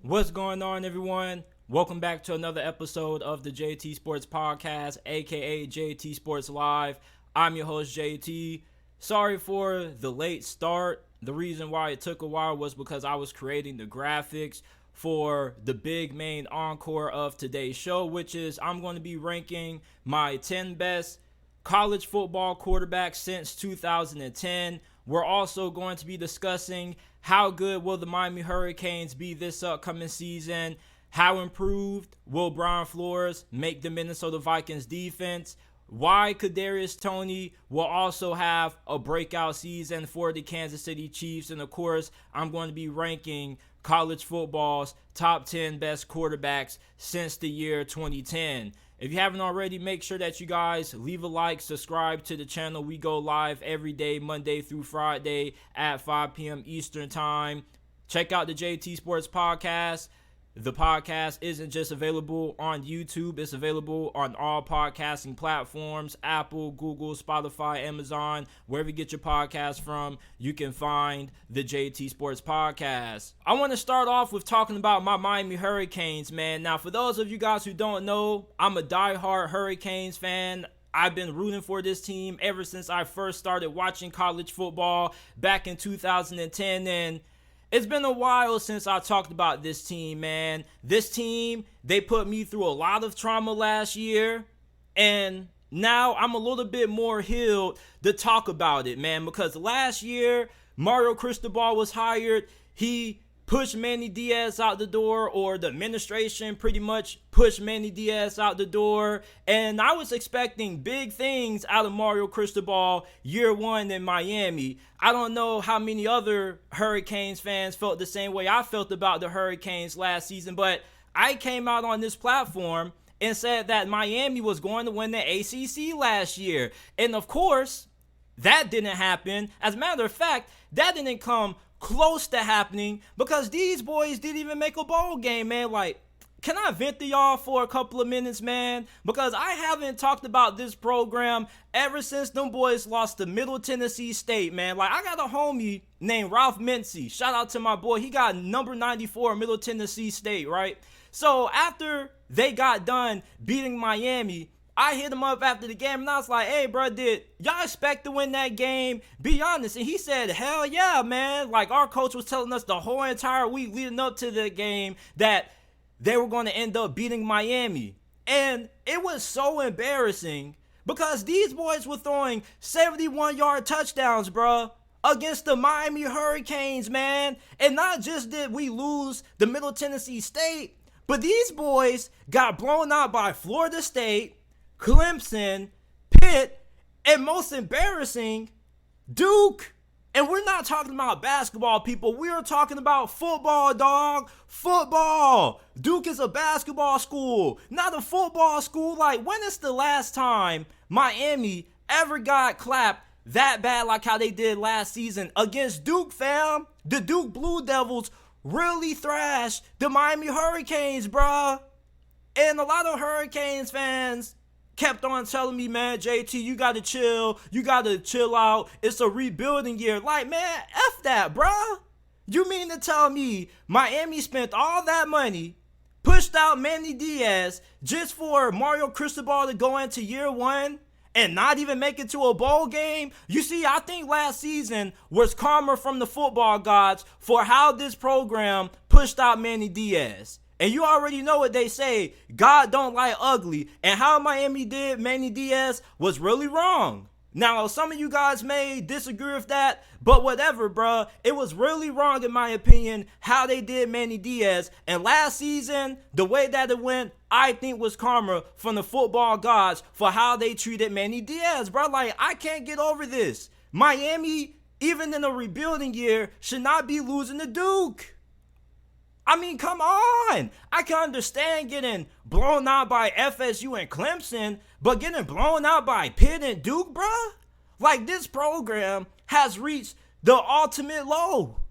What's going on, everyone? Welcome back to another episode of the JT Sports Podcast, aka JT Sports Live. I'm your host, JT. Sorry for the late start. The reason why it took a while was because I was creating the graphics for the big main encore of today's show, which is I'm going to be ranking my 10 best college football quarterbacks since 2010. We're also going to be discussing how good will the Miami Hurricanes be this upcoming season, how improved will Brian Flores make the Minnesota Vikings defense, why Kadarius Toney will also have a breakout season for the Kansas City Chiefs, and of course, I'm going to be ranking college football's top 10 best quarterbacks since the year 2010. If you haven't already, make sure that you guys leave a like, subscribe to the channel. We go live every day, Monday through Friday at 5 p.m. Eastern Time. Check out the JT Sports Podcast. The podcast isn't just available on YouTube. It's available on all podcasting platforms, Apple, Google, Spotify, Amazon, wherever you get your podcast from, you can find the JT Sports Podcast. I want to start off with talking about my Miami Hurricanes, man. Now, for those of you guys who don't know, I'm a diehard Hurricanes fan. I've been rooting for this team ever since I first started watching college football back in 2010, and it's been a while since I talked about this team, man. This team, they put me through a lot of trauma last year, and now I'm a little bit more healed to talk about it, man, because last year, Mario Cristobal was hired. He pushed Manny Diaz out the door, or the administration pretty much pushed Manny Diaz out the door, and I was expecting big things out of Mario Cristobal year one in Miami. I don't know how many other Hurricanes fans felt the same way I felt about the Hurricanes last season, but I came out on this platform and said that Miami was going to win the ACC last year, and of course, that didn't happen. As a matter of fact, that didn't come close to happening because these boys didn't even make a bowl game, man. Like, can I vent to y'all for a couple of minutes, man? Because I haven't talked about this program ever since them boys lost to Middle Tennessee State, man. Like, I got a homie named Ralph Mincy. Shout out to my boy. He got number 94 Middle Tennessee State, right? So after they got done beating Miami, I hit him up after the game, and I was like, hey, bro, did y'all expect to win that game? Be honest. And he said, hell yeah, man. Like, our coach was telling us the whole entire week leading up to the game that they were going to end up beating Miami. And it was so embarrassing because these boys were throwing 71-yard touchdowns, bro, against the Miami Hurricanes, man. And not just did we lose the Middle Tennessee State, but these boys got blown out by Florida State, Clemson, Pitt, and most embarrassing, Duke. And we're not talking about basketball, people. We are talking about football, dog. Football. Duke is a basketball school, not a football school. Like, when is the last time Miami ever got clapped that bad like how they did last season against Duke, fam? The Duke Blue Devils really thrashed the Miami Hurricanes, bruh. And a lot of Hurricanes fans kept on telling me, man, JT, you gotta chill out. It's a rebuilding year. Like, man, F that, bruh. You mean to tell me Miami spent all that money, pushed out Manny Diaz just for Mario Cristobal to go into year one and not even make it to a bowl game? You see, I think last season was karma from the football gods for how this program pushed out Manny Diaz. And you already know what they say, God don't like ugly. And how Miami did Manny Diaz was really wrong. Now, some of you guys may disagree with that, but whatever, bruh. It was really wrong, in my opinion, how they did Manny Diaz. And last season, the way that it went, I think was karma from the football gods for how they treated Manny Diaz, bruh. Like, I can't get over this. Miami, even in a rebuilding year, should not be losing to Duke. I mean, come on. I can understand getting blown out by FSU and Clemson, but getting blown out by Pitt and Duke, bruh? Like, this program has reached the ultimate low.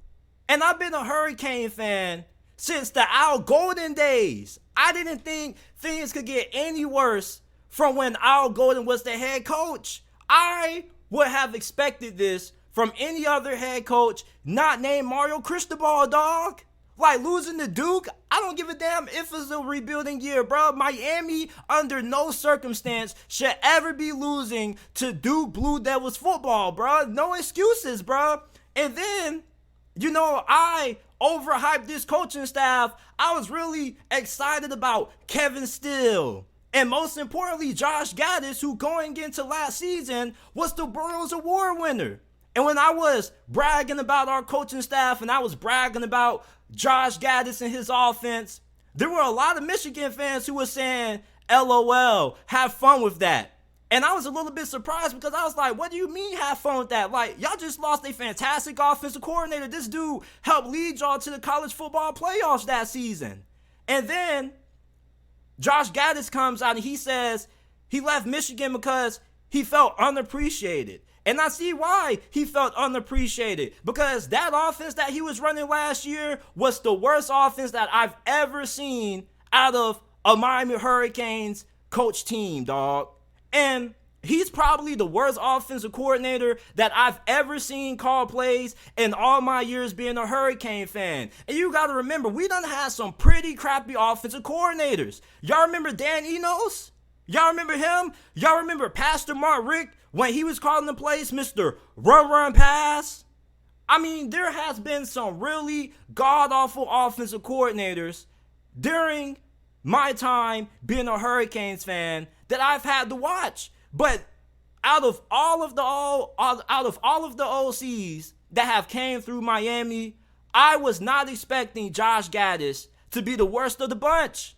And I've been a Hurricane fan since the Al Golden days. I didn't think things could get any worse from when Al Golden was the head coach. I would have expected this from any other head coach not named Mario Cristobal, dog. Like, losing to Duke, I don't give a damn if it's a rebuilding year, bro. Miami, under no circumstance, should ever be losing to Duke Blue Devils football, bro. No excuses, bro. And then, I overhyped this coaching staff. I was really excited about Kevin Steele. And most importantly, Josh Gaddis, who going into last season was the Burroughs Award winner. And when I was bragging about our coaching staff and I was bragging about Josh Gaddis and his offense, there were a lot of Michigan fans who were saying, LOL, have fun with that. And I was a little bit surprised because I was like, what do you mean have fun with that? Like, y'all just lost a fantastic offensive coordinator. This dude helped lead y'all to the college football playoffs that season. And then Josh Gaddis comes out and he says he left Michigan because he felt unappreciated. And I see why he felt unappreciated, because that offense that he was running last year was the worst offense that I've ever seen out of a Miami Hurricanes coach team, dog. And he's probably the worst offensive coordinator that I've ever seen call plays in all my years being a Hurricane fan. And you got to remember, we done had some pretty crappy offensive coordinators. Y'all remember Dan Enos? Y'all remember him? Y'all remember Pastor Mark Richt when he was calling the plays Mr. Run Pass? I mean, there has been some really god-awful offensive coordinators during my time being a Hurricanes fan that I've had to watch. But out of all of the OCs that have came through Miami, I was not expecting Josh Gaddis to be the worst of the bunch.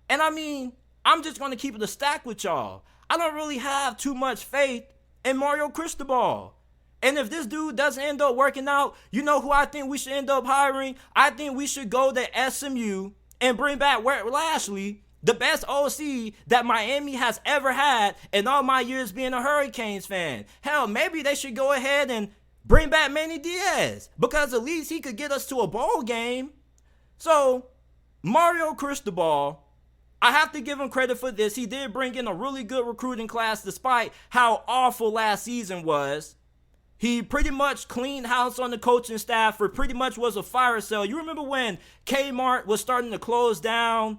And I mean, I'm just going to keep it a stack with y'all. I don't really have too much faith in Mario Cristobal. And if this dude doesn't end up working out, you know who I think we should end up hiring? I think we should go to SMU and bring back Wert Lashley, the best OC that Miami has ever had in all my years being a Hurricanes fan. Hell, maybe they should go ahead and bring back Manny Diaz, because at least he could get us to a bowl game. So, Mario Cristobal, I have to give him credit for this. He did bring in a really good recruiting class despite how awful last season was. He pretty much cleaned house on the coaching staff, or pretty much was a fire sale. You remember when Kmart was starting to close down?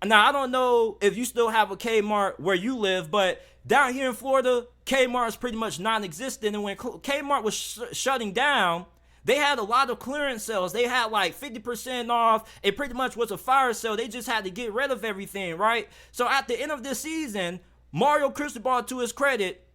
Now, I don't know if you still have a Kmart where you live, but down here in Florida, Kmart is pretty much non-existent. And when Kmart was shutting down, they had a lot of clearance sales. They had like 50% off. It pretty much was a fire sale. They just had to get rid of everything, right? So at the end of this season, Mario Cristobal, to his credit,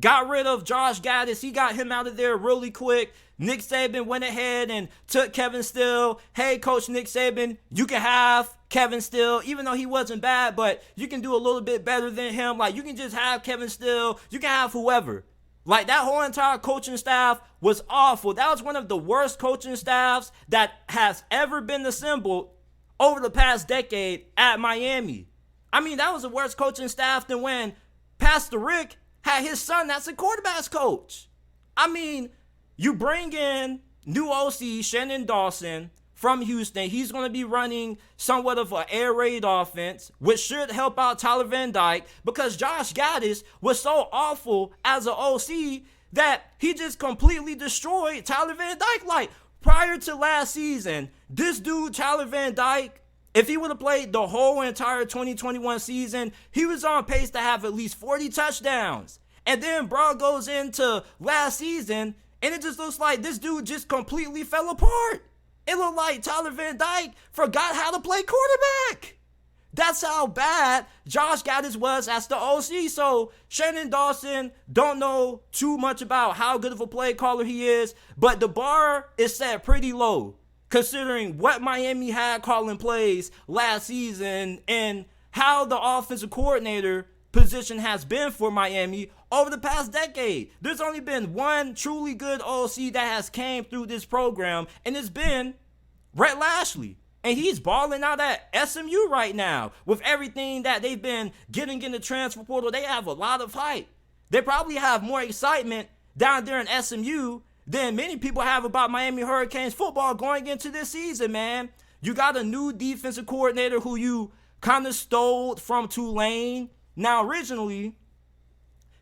got rid of Josh Gaddis. He got him out of there really quick. Nick Saban went ahead and took Kevin Steele. Hey, Coach Nick Saban, you can have Kevin Steele, even though he wasn't bad, but you can do a little bit better than him. Like, you can just have Kevin Steele. You can have whoever. Like, that whole entire coaching staff was awful. That was one of the worst coaching staffs that has ever been assembled over the past decade at Miami. I mean, that was the worst coaching staff than when Pastor Rick had his son that's a quarterback's coach. I mean, you bring in new OC Shannon Dawson from Houston. He's going to be running somewhat of an air raid offense, which should help out Tyler Van Dyke, because Josh Gaddis was so awful as an OC that he just completely destroyed Tyler Van Dyke. Like, prior to last season, this dude, Tyler Van Dyke, if he would have played the whole entire 2021 season, he was on pace to have at least 40 touchdowns. And then bro goes into last season, and it just looks like this dude just completely fell apart. It looked like Tyler Van Dyke forgot how to play quarterback. That's how bad Josh Gaddis was as the OC. So Shannon Dawson, don't know too much about how good of a play caller he is, but the bar is set pretty low considering what Miami had calling plays last season and how the offensive coordinator position has been for Miami over the past decade. There's only been one truly good OC that has came through this program, and it's been Rhett Lashley. And he's balling out at SMU right now with everything that they've been getting in the transfer portal. They have a lot of hype. They probably have more excitement down there in SMU than many people have about Miami Hurricanes football going into this season, man. You got a new defensive coordinator who you kind of stole from Tulane. Now, originally,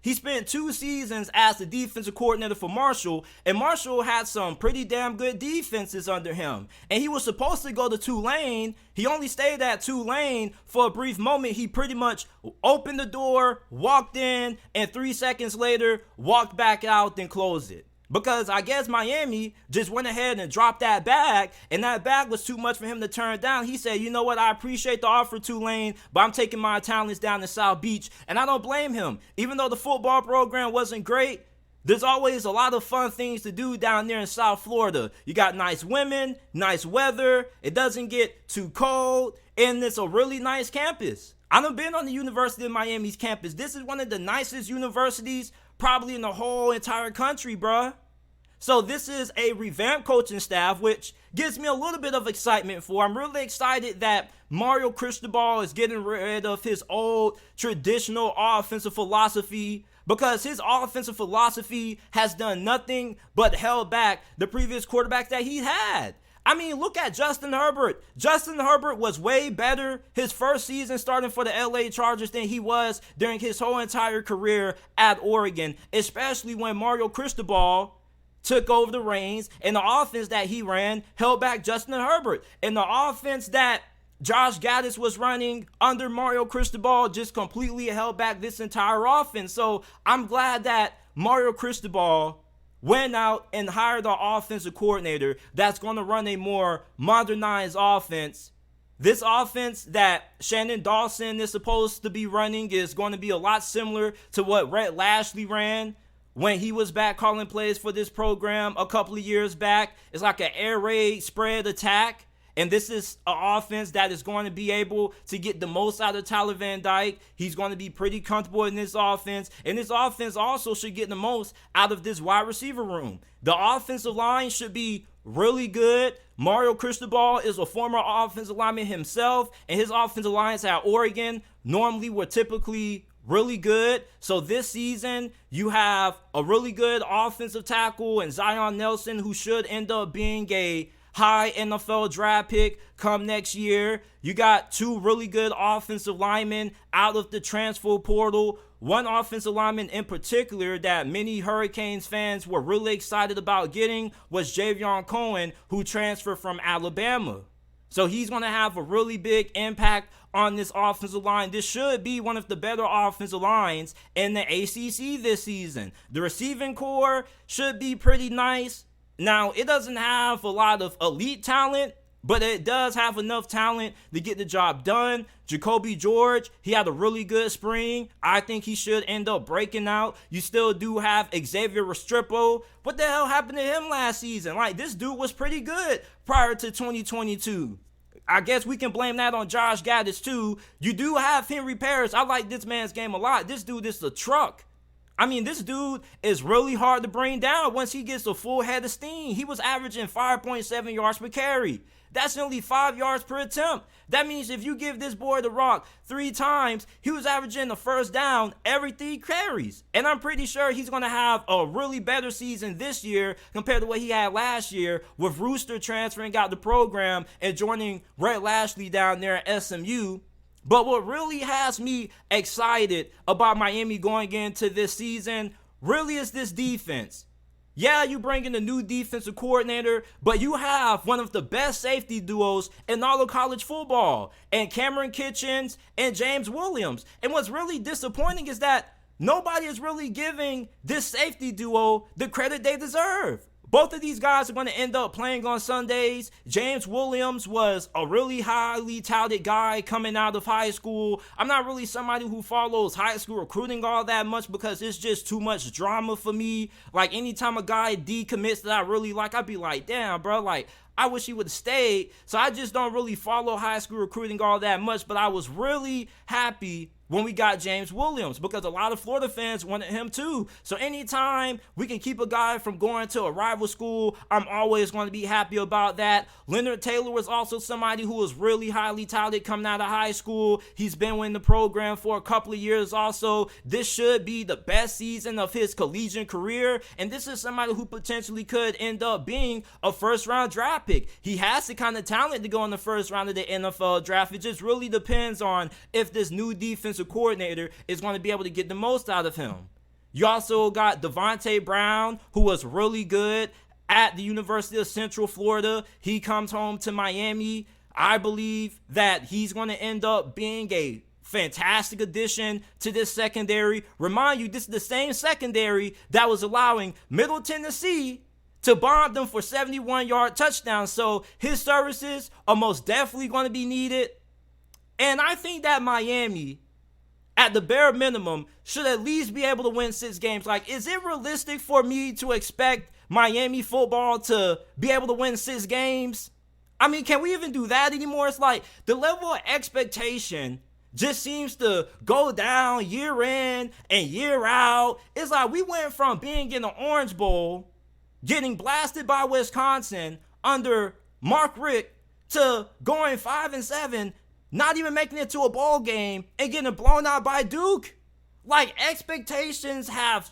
He spent 2 seasons as the defensive coordinator for Marshall, and Marshall had some pretty damn good defenses under him. And he was supposed to go to Tulane. He only stayed at Tulane for a brief moment. He pretty much opened the door, walked in, and 3 seconds later, walked back out and closed it. Because I guess Miami just went ahead and dropped that bag, and that bag was too much for him to turn down. He said, you know what, I appreciate the offer, Tulane, but I'm taking my talents down to South Beach, and I don't blame him. Even though the football program wasn't great, there's always a lot of fun things to do down there in South Florida. You got nice women, nice weather, it doesn't get too cold, and it's a really nice campus. I've been on the University of Miami's campus. This is one of the nicest universities probably in the whole entire country, bruh. So this is a revamped coaching staff, which gives me a little bit of excitement for. I'm really excited that Mario Cristobal is getting rid of his old traditional offensive philosophy, because his offensive philosophy has done nothing but held back the previous quarterbacks that he had. I mean, look at Justin Herbert. Justin Herbert was way better his first season starting for the LA Chargers than he was during his whole entire career at Oregon, especially when Mario Cristobal took over the reins, and the offense that he ran held back Justin Herbert. And the offense that Josh Gaddis was running under Mario Cristobal just completely held back this entire offense. So I'm glad that Mario Cristobal went out and hired an offensive coordinator that's going to run a more modernized offense. This offense that Shannon Dawson is supposed to be running is going to be a lot similar to what Rhett Lashley ran when he was back calling plays for this program a couple of years back. It's like an air raid spread attack. And this is an offense that is going to be able to get the most out of Tyler Van Dyke. He's going to be pretty comfortable in this offense. And this offense also should get the most out of this wide receiver room. The offensive line should be really good. Mario Cristobal is a former offensive lineman himself, and his offensive lines at Oregon normally were typically really good. So this season, you have a really good offensive tackle and Zion Nelson, who should end up being a high NFL draft pick come next year. You got 2 really good offensive linemen out of the transfer portal. One offensive lineman in particular that many Hurricanes fans were really excited about getting was Javion Cohen, who transferred from Alabama. So he's going to have a really big impact on this offensive line. This should be one of the better offensive lines in the ACC this season. The receiving core should be pretty nice. Now, it doesn't have a lot of elite talent, but it does have enough talent to get the job done. Jacoby George, he had a really good spring. I think he should end up breaking out. You still do have Xavier Restrepo. What the hell happened to him last season? Like, this dude was pretty good prior to 2022. I guess we can blame that on Josh Gaddis too. You do have Henry Parrish. I like this man's game a lot. This dude is a truck. I mean, this dude is really hard to bring down once he gets a full head of steam. He was averaging 5.7 yards per carry. That's nearly 5 yards per attempt. That means if you give this boy the rock 3 times, he was averaging the first down every 3 carries. And I'm pretty sure he's going to have a really better season this year compared to what he had last year, with Rooster transferring out the program and joining Rhett Lashley down there at SMU. But what really has me excited about Miami going into this season really is this defense. Yeah, you bring in a new defensive coordinator, but you have one of the best safety duos in all of college football, and Cameron Kitchens and James Williams. And what's really disappointing is that nobody is really giving this safety duo the credit they deserve. Both of these guys are going to end up playing on Sundays. James Williams was a really highly touted guy coming out of high school. I'm not really somebody who follows high school recruiting all that much because it's just too much drama for me. Like, anytime a guy decommits that I really like, I'd be like, damn, bro, like, I wish he would have stayed. So I just don't really follow high school recruiting all that much, but I was really happy when we got James Williams because a lot of Florida fans wanted him too. So anytime we can keep a guy from going to a rival school, I'm always going to be happy about that. Leonard Taylor was also somebody who was really highly touted coming out of high school. He's been in the program for a couple of years also. This should be the best season of his collegiate career, and this is somebody who potentially could end up being a first-round draft pick. He has the kind of talent to go in the first round of the NFL draft. It just really depends on if this new defensive coordinator is going to be able to get the most out of him. You also got Devontae Brown, who was really good at the University of Central Florida. He comes home to Miami. I believe that he's going to end up being a fantastic addition to this secondary. Remind you, this is the same secondary that was allowing Middle Tennessee to bomb them for 71-yard touchdowns. So his services are most definitely going to be needed. And I think that Miami, at the bare minimum, should at least be able to win 6 games. Like, is it realistic for me to expect Miami football to be able to win 6 games? I mean, can we even do that anymore? It's like the level of expectation just seems to go down year in and year out. It's like we went from being in the Orange Bowl, getting blasted by Wisconsin under Mark Richt, to going 5-7, not even making it to a bowl game and getting blown out by Duke. Like, expectations have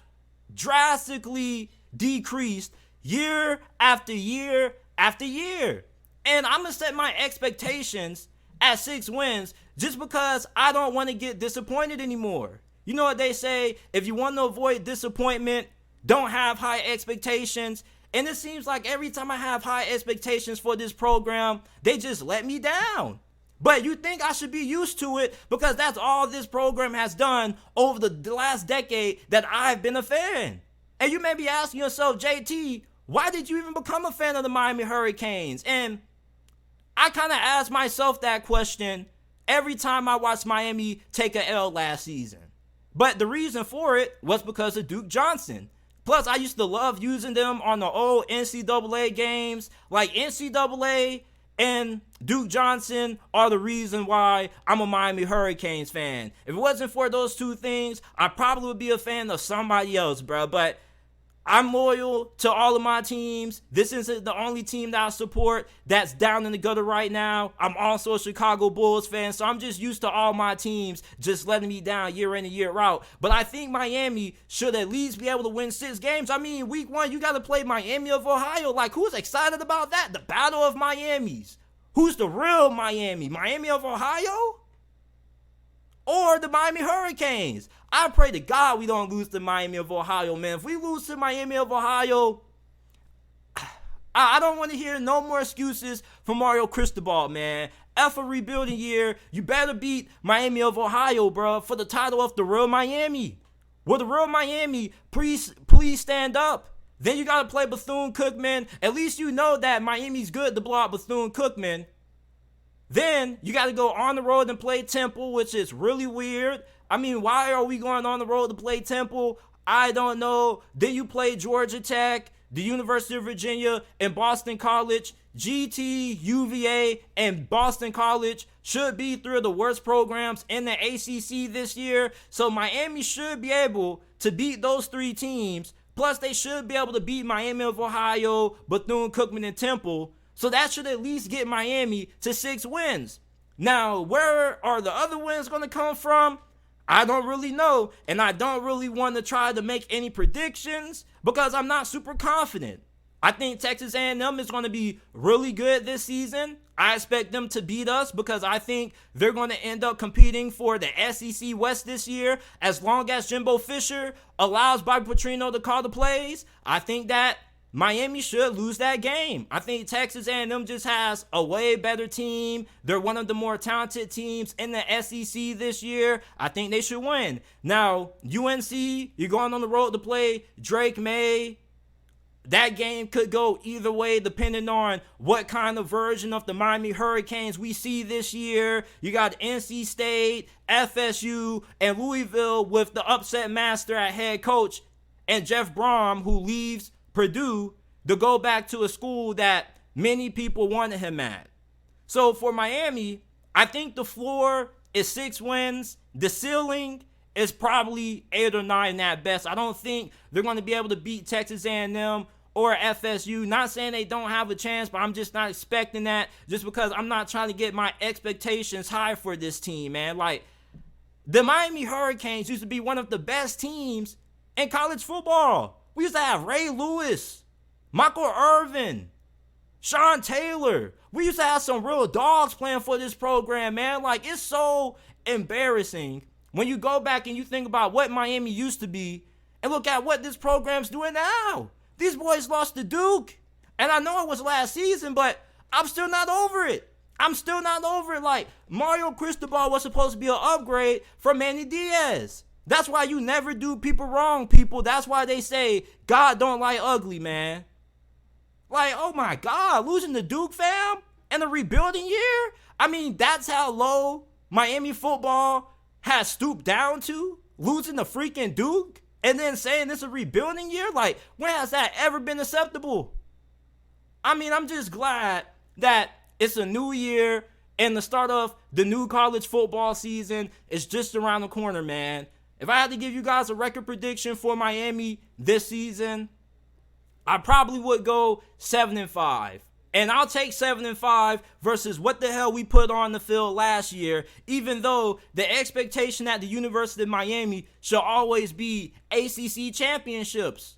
drastically decreased year after year after year. And I'm going to set my expectations at 6 wins just because I don't want to get disappointed anymore. You know what they say? If you want to avoid disappointment, don't have high expectations. And it seems like every time I have high expectations for this program, they just let me down. But you think I should be used to it because that's all this program has done over the last decade that I've been a fan. And you may be asking yourself, JT, why did you even become a fan of the Miami Hurricanes? And I kind of ask myself that question every time I watch Miami take an L last season. But the reason for it was because of Duke Johnson. Plus, I used to love using them on the old NCAA games. Like, NCAA and Duke Johnson are the reason why I'm a Miami Hurricanes fan. If it wasn't for those two things, I probably would be a fan of somebody else, bro. But I'm loyal to all of my teams. This isn't the only team that I support that's down in the gutter right now. I'm also a Chicago Bulls fan, so I'm just used to all my teams just letting me down year in and year out. But I think Miami should at least be able to win 6 games. I mean, week 1, you got to play Miami of Ohio. Like, who's excited about that? The Battle of Miamis. Who's the real Miami? Miami of Ohio? Or the Miami Hurricanes? I pray to God we don't lose to Miami of Ohio, man. If we lose to Miami of Ohio, I don't want to hear no more excuses for Mario Cristobal, man. F a rebuilding year. You better beat Miami of Ohio, bro, for the title of the real Miami. Will the real Miami please stand up? Then you got to play Bethune-Cookman. At least you know that Miami's good to block Bethune-Cookman. Then you got to go on the road and play Temple, which is really weird. I mean, why are we going on the road to play Temple? I don't know. Then you play Georgia Tech, the University of Virginia, and Boston College. GT, UVA, and Boston College should be 3 of the worst programs in the ACC this year. So Miami should be able to beat those 3 teams. Plus, they should be able to beat Miami of Ohio, Bethune-Cookman, and Temple. So that should at least get Miami to 6 wins. Now, where are the other wins going to come from? I don't really know, and I don't really want to try to make any predictions because I'm not super confident. I think Texas A&M is going to be really good this season. I expect them to beat us because I think they're going to end up competing for the SEC West this year. As long as Jimbo Fisher allows Bobby Petrino to call the plays, I think that Miami should lose that game. I think Texas A&M just has a way better team. They're one of the more talented teams in the SEC this year. I think they should win. Now, UNC, you're going on the road to play Drake May. That game could go either way depending on what kind of version of the Miami Hurricanes we see this year. You got NC State, FSU, and Louisville with the upset master at head coach and Jeff Brom, who leaves Purdue to go back to a school that many people wanted him at. So for Miami, I think the floor is 6 wins. The ceiling is probably 8 or 9 at best. I don't think they're going to be able to beat Texas A&M or FSU. Not saying they don't have a chance, but I'm just not expecting that just because I'm not trying to get my expectations high for this team, man. Like, the Miami Hurricanes used to be one of the best teams in college football. We used to have Ray Lewis, Michael Irvin, Sean Taylor. We used to have some real dogs playing for this program, man. Like, it's so embarrassing when you go back and you think about what Miami used to be And look at what this program's doing now. These boys lost to Duke. And I know it was last season, but I'm still not over it. I'm still not over it. Like, Mario Cristobal was supposed to be an upgrade from Manny Diaz. That's why you never do people wrong, people. That's why they say God don't like ugly, man. Like, oh my God, losing to Duke, fam, in a rebuilding year? I mean, that's how low Miami football has stooped down to? Losing to freaking Duke? And then saying it's a rebuilding year? Like, when has that ever been acceptable? I mean, I'm just glad that it's a new year and the start of the new college football season is just around the corner, man. If I had to give you guys a record prediction for Miami this season, I probably would go 7-5. And I'll take 7-5 versus what the hell we put on the field last year, even though the expectation at the University of Miami should always be ACC championships.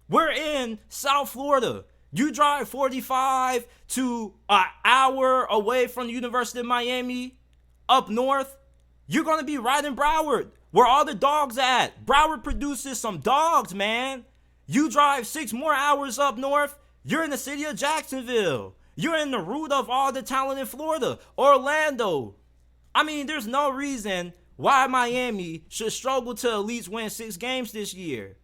We're in South Florida. You drive 45 to an hour away from the University of Miami up north, you're going to be right in Broward, where all the dogs at. Broward produces some dogs, man. You drive 6 more hours up north, you're in the city of Jacksonville. You're in the root of all the talent in Florida, Orlando. I mean, there's no reason why Miami should struggle to at least win 6 games this year.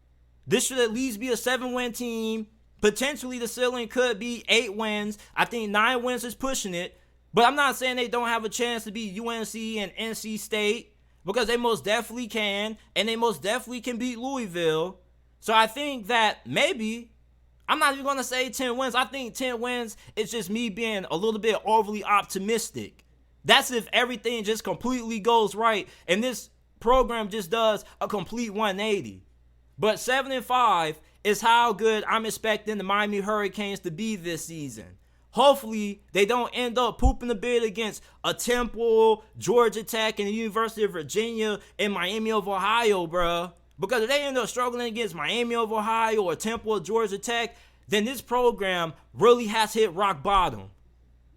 This should at least be a 7-win team. Potentially the ceiling could be 8 wins. I think 9 wins is pushing it. But I'm not saying they don't have a chance to beat UNC and NC State, because they most definitely can, and they most definitely can beat Louisville. So I think that maybe, I'm not even going to say 10 wins. I think 10 wins is just me being a little bit overly optimistic. That's if everything just completely goes right and this program just does a complete 180. But 7-5 is how good I'm expecting the Miami Hurricanes to be this season. Hopefully, they don't end up pooping the bed against a Temple, Georgia Tech, and the University of Virginia and Miami of Ohio, bruh. Because if they end up struggling against Miami of Ohio or Temple or Georgia Tech, then this program really has hit rock bottom.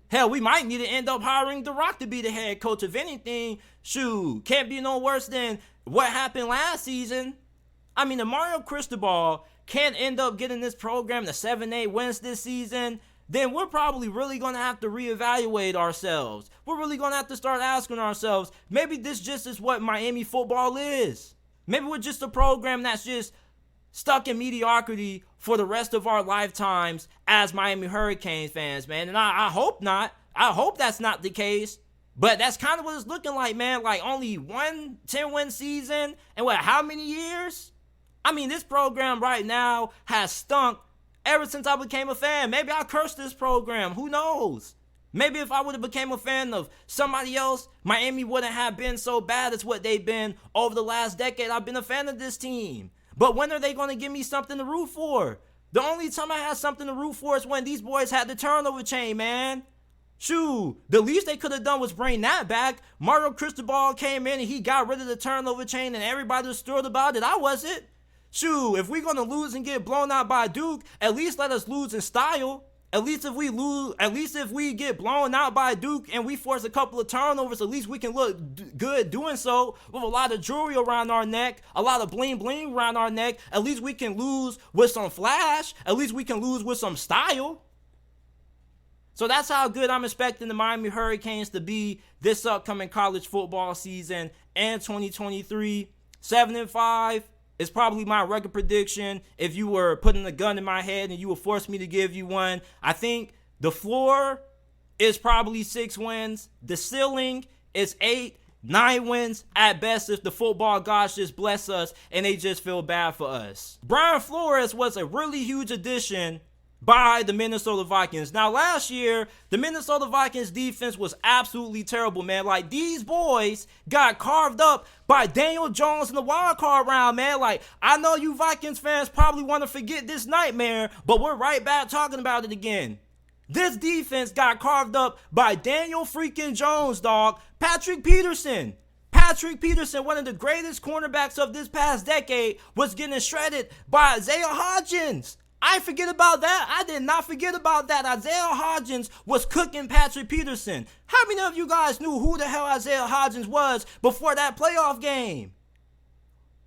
Hell, we might need to end up hiring The Rock to be the head coach. If anything, shoot, can't be no worse than what happened last season. I mean, if Mario Cristobal can't end up getting this program to 7-8 wins this season, then we're probably really going to have to reevaluate ourselves. We're really going to have to start asking ourselves, maybe this just is what Miami football is. Maybe we're just a program that's just stuck in mediocrity for the rest of our lifetimes as Miami Hurricanes fans, man. And I hope not. I hope that's not the case. But that's kind of what it's looking like, man. Like only one 10-win season in what, how many years? I mean, this program right now has stunk ever since I became a fan. Maybe I cursed this program. Who knows? Maybe if I would have became a fan of somebody else, Miami wouldn't have been so bad as what they've been over the last decade. I've been a fan of this team. But when are they going to give me something to root for? The only time I had something to root for is when these boys had the turnover chain, man. Shoot, the least they could have done was bring that back. Mario Cristobal came in and he got rid of the turnover chain and everybody was thrilled about it. I wasn't. Shoot, if we're going to lose and get blown out by Duke, at least let us lose in style. At least if we get blown out by Duke and we force a couple of turnovers, at least we can look good doing so with a lot of jewelry around our neck, a lot of bling bling around our neck. At least we can lose with some flash. At least we can lose with some style. So that's how good I'm expecting the Miami Hurricanes to be this upcoming college football season and 2023. 7-5. It's probably my record prediction. If you were putting a gun in my head and you would force me to give you one, I think the floor is probably 6 wins. The ceiling is 8-9 wins at best if the football gods just bless us and they just feel bad for us. Brian Flores was a really huge addition by the Minnesota Vikings. Now, last year, the Minnesota Vikings defense was absolutely terrible, man. Like, these boys got carved up by Daniel Jones in the wild card round, man. Like, I know you Vikings fans probably want to forget this nightmare, but we're right back talking about it again. This defense got carved up by Daniel freaking Jones, dog. Patrick Peterson, one of the greatest cornerbacks of this past decade, was getting shredded by Isaiah Hodgins. I forget about that. I did not forget about that. Isaiah Hodgins was cooking Patrick Peterson. How many of you guys knew who the hell Isaiah Hodgins was before that playoff game?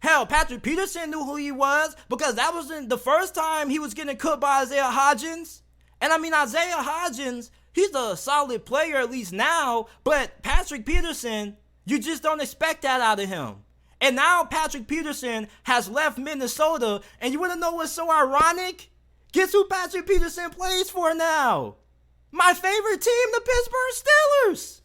Hell, Patrick Peterson knew who he was because that wasn't the first time he was getting cooked by Isaiah Hodgins. And I mean, Isaiah Hodgins, he's a solid player at least now, but Patrick Peterson, you just don't expect that out of him. And now Patrick Peterson has left Minnesota, and you want to know what's so ironic? Guess who Patrick Peterson plays for now? My favorite team, the Pittsburgh Steelers.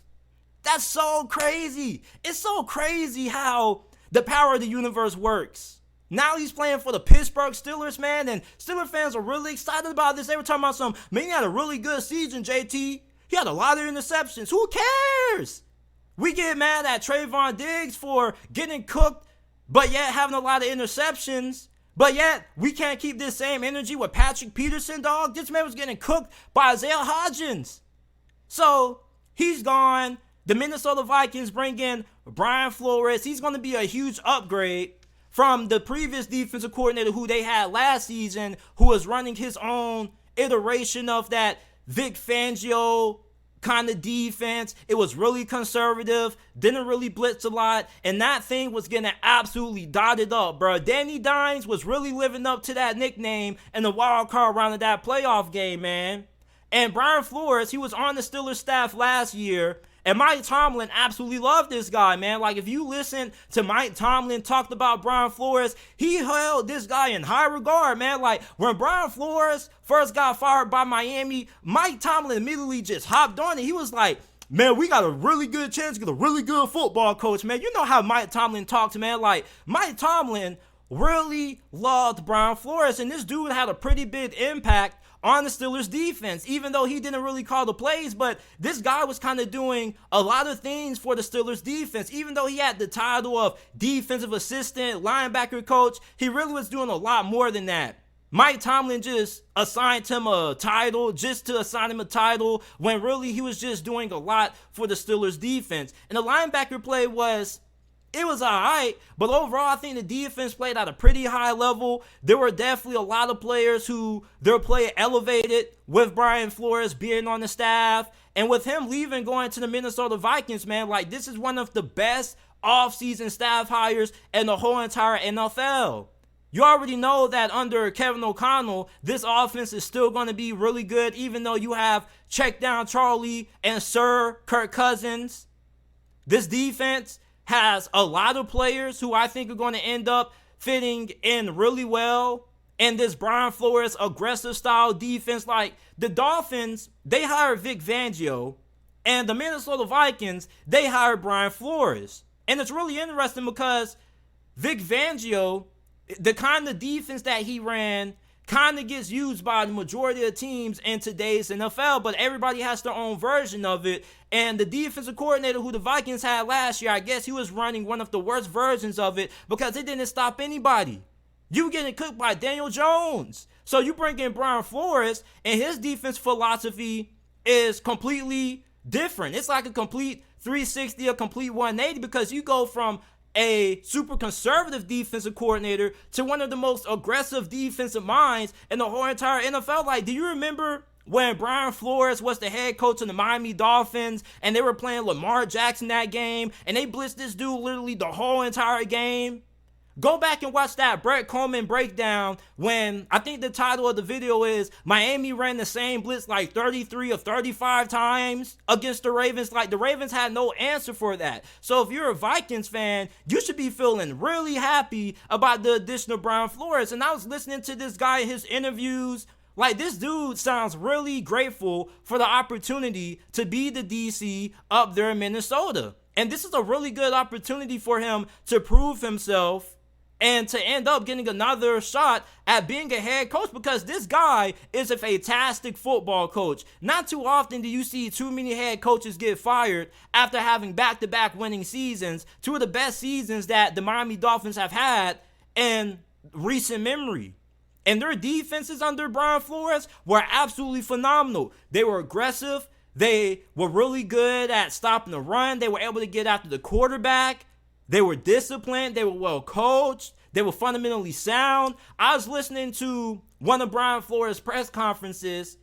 That's so crazy. It's so crazy how the power of the universe works. Now he's playing for the Pittsburgh Steelers, man, and Steelers fans are really excited about this. They were talking about man, he had a really good season, JT. He had a lot of interceptions. Who cares? We get mad at Trayvon Diggs for getting cooked, but yet having a lot of interceptions. But yet, we can't keep this same energy with Patrick Peterson, dog. This man was getting cooked by Isaiah Hodgins. So, he's gone. The Minnesota Vikings bring in Brian Flores. He's going to be a huge upgrade from the previous defensive coordinator who they had last season, who was running his own iteration of that Vic Fangio kind of defense. It was really conservative, didn't really blitz a lot, and that thing was getting absolutely dotted up, bro. Danny Dimes was really living up to that nickname in the wild card round of that playoff game, man. And Brian Flores, he was on the Steelers staff last year, and Mike Tomlin absolutely loved this guy, man. Like, if you listen to Mike Tomlin talk about Brian Flores, he held this guy in high regard, man. Like, when Brian Flores first got fired by Miami, Mike Tomlin immediately just hopped on it. He was like, man, we got a really good chance to get a really good football coach, man. You know how Mike Tomlin talks, man. Like, Mike Tomlin really loved Brian Flores, and this dude had a pretty big impact on the Steelers defense, even though he didn't really call the plays. But this guy was kind of doing a lot of things for the Steelers defense. Even though he had the title of defensive assistant, linebacker coach, he really was doing a lot more than that. Mike Tomlin just assigned him a title just to assign him a title when really he was just doing a lot for the Steelers defense. And the linebacker play was all right, but overall, I think the defense played at a pretty high level. There were definitely a lot of players who their play elevated with Brian Flores being on the staff. And with him leaving, going to the Minnesota Vikings, man, like, this is one of the best offseason staff hires in the whole entire NFL. You already know that under Kevin O'Connell, this offense is still going to be really good, even though you have Check Down Charlie and Sir Kirk Cousins. This defense has a lot of players who I think are going to end up fitting in really well in this Brian Flores aggressive style defense. Like, the Dolphins, they hired Vic Fangio, and the Minnesota Vikings, they hired Brian Flores. And it's really interesting because Vic Fangio, the kind of defense that he ran kind of gets used by the majority of teams in today's NFL, but everybody has their own version of it. And the defensive coordinator who the Vikings had last year, I guess he was running one of the worst versions of it because it didn't stop anybody. You getting cooked by Daniel Jones. So you bring in Brian Flores, and his defense philosophy is completely different. It's like a complete 360, a complete 180, because you go from a super conservative defensive coordinator to one of the most aggressive defensive minds in the whole entire NFL. Like, do you remember when Brian Flores was the head coach of the Miami Dolphins and they were playing Lamar Jackson that game and they blitzed this dude literally the whole entire game? Go back and watch that Brett Coleman breakdown when I think the title of the video is Miami ran the same blitz like 33 or 35 times against the Ravens. Like, the Ravens had no answer for that. So if you're a Vikings fan, you should be feeling really happy about the addition of Brian Flores. And I was listening to this guy in his interviews. Like, this dude sounds really grateful for the opportunity to be the DC up there in Minnesota. And this is a really good opportunity for him to prove himself and to end up getting another shot at being a head coach, because this guy is a fantastic football coach. Not too often do you see too many head coaches get fired after having back-to-back winning seasons, two of the best seasons that the Miami Dolphins have had in recent memory. And their defenses under Brian Flores were absolutely phenomenal. They were aggressive. They were really good at stopping the run. They were able to get after the quarterback. They were disciplined. They were well coached. They were fundamentally sound. I was listening to one of Brian Flores' press conferences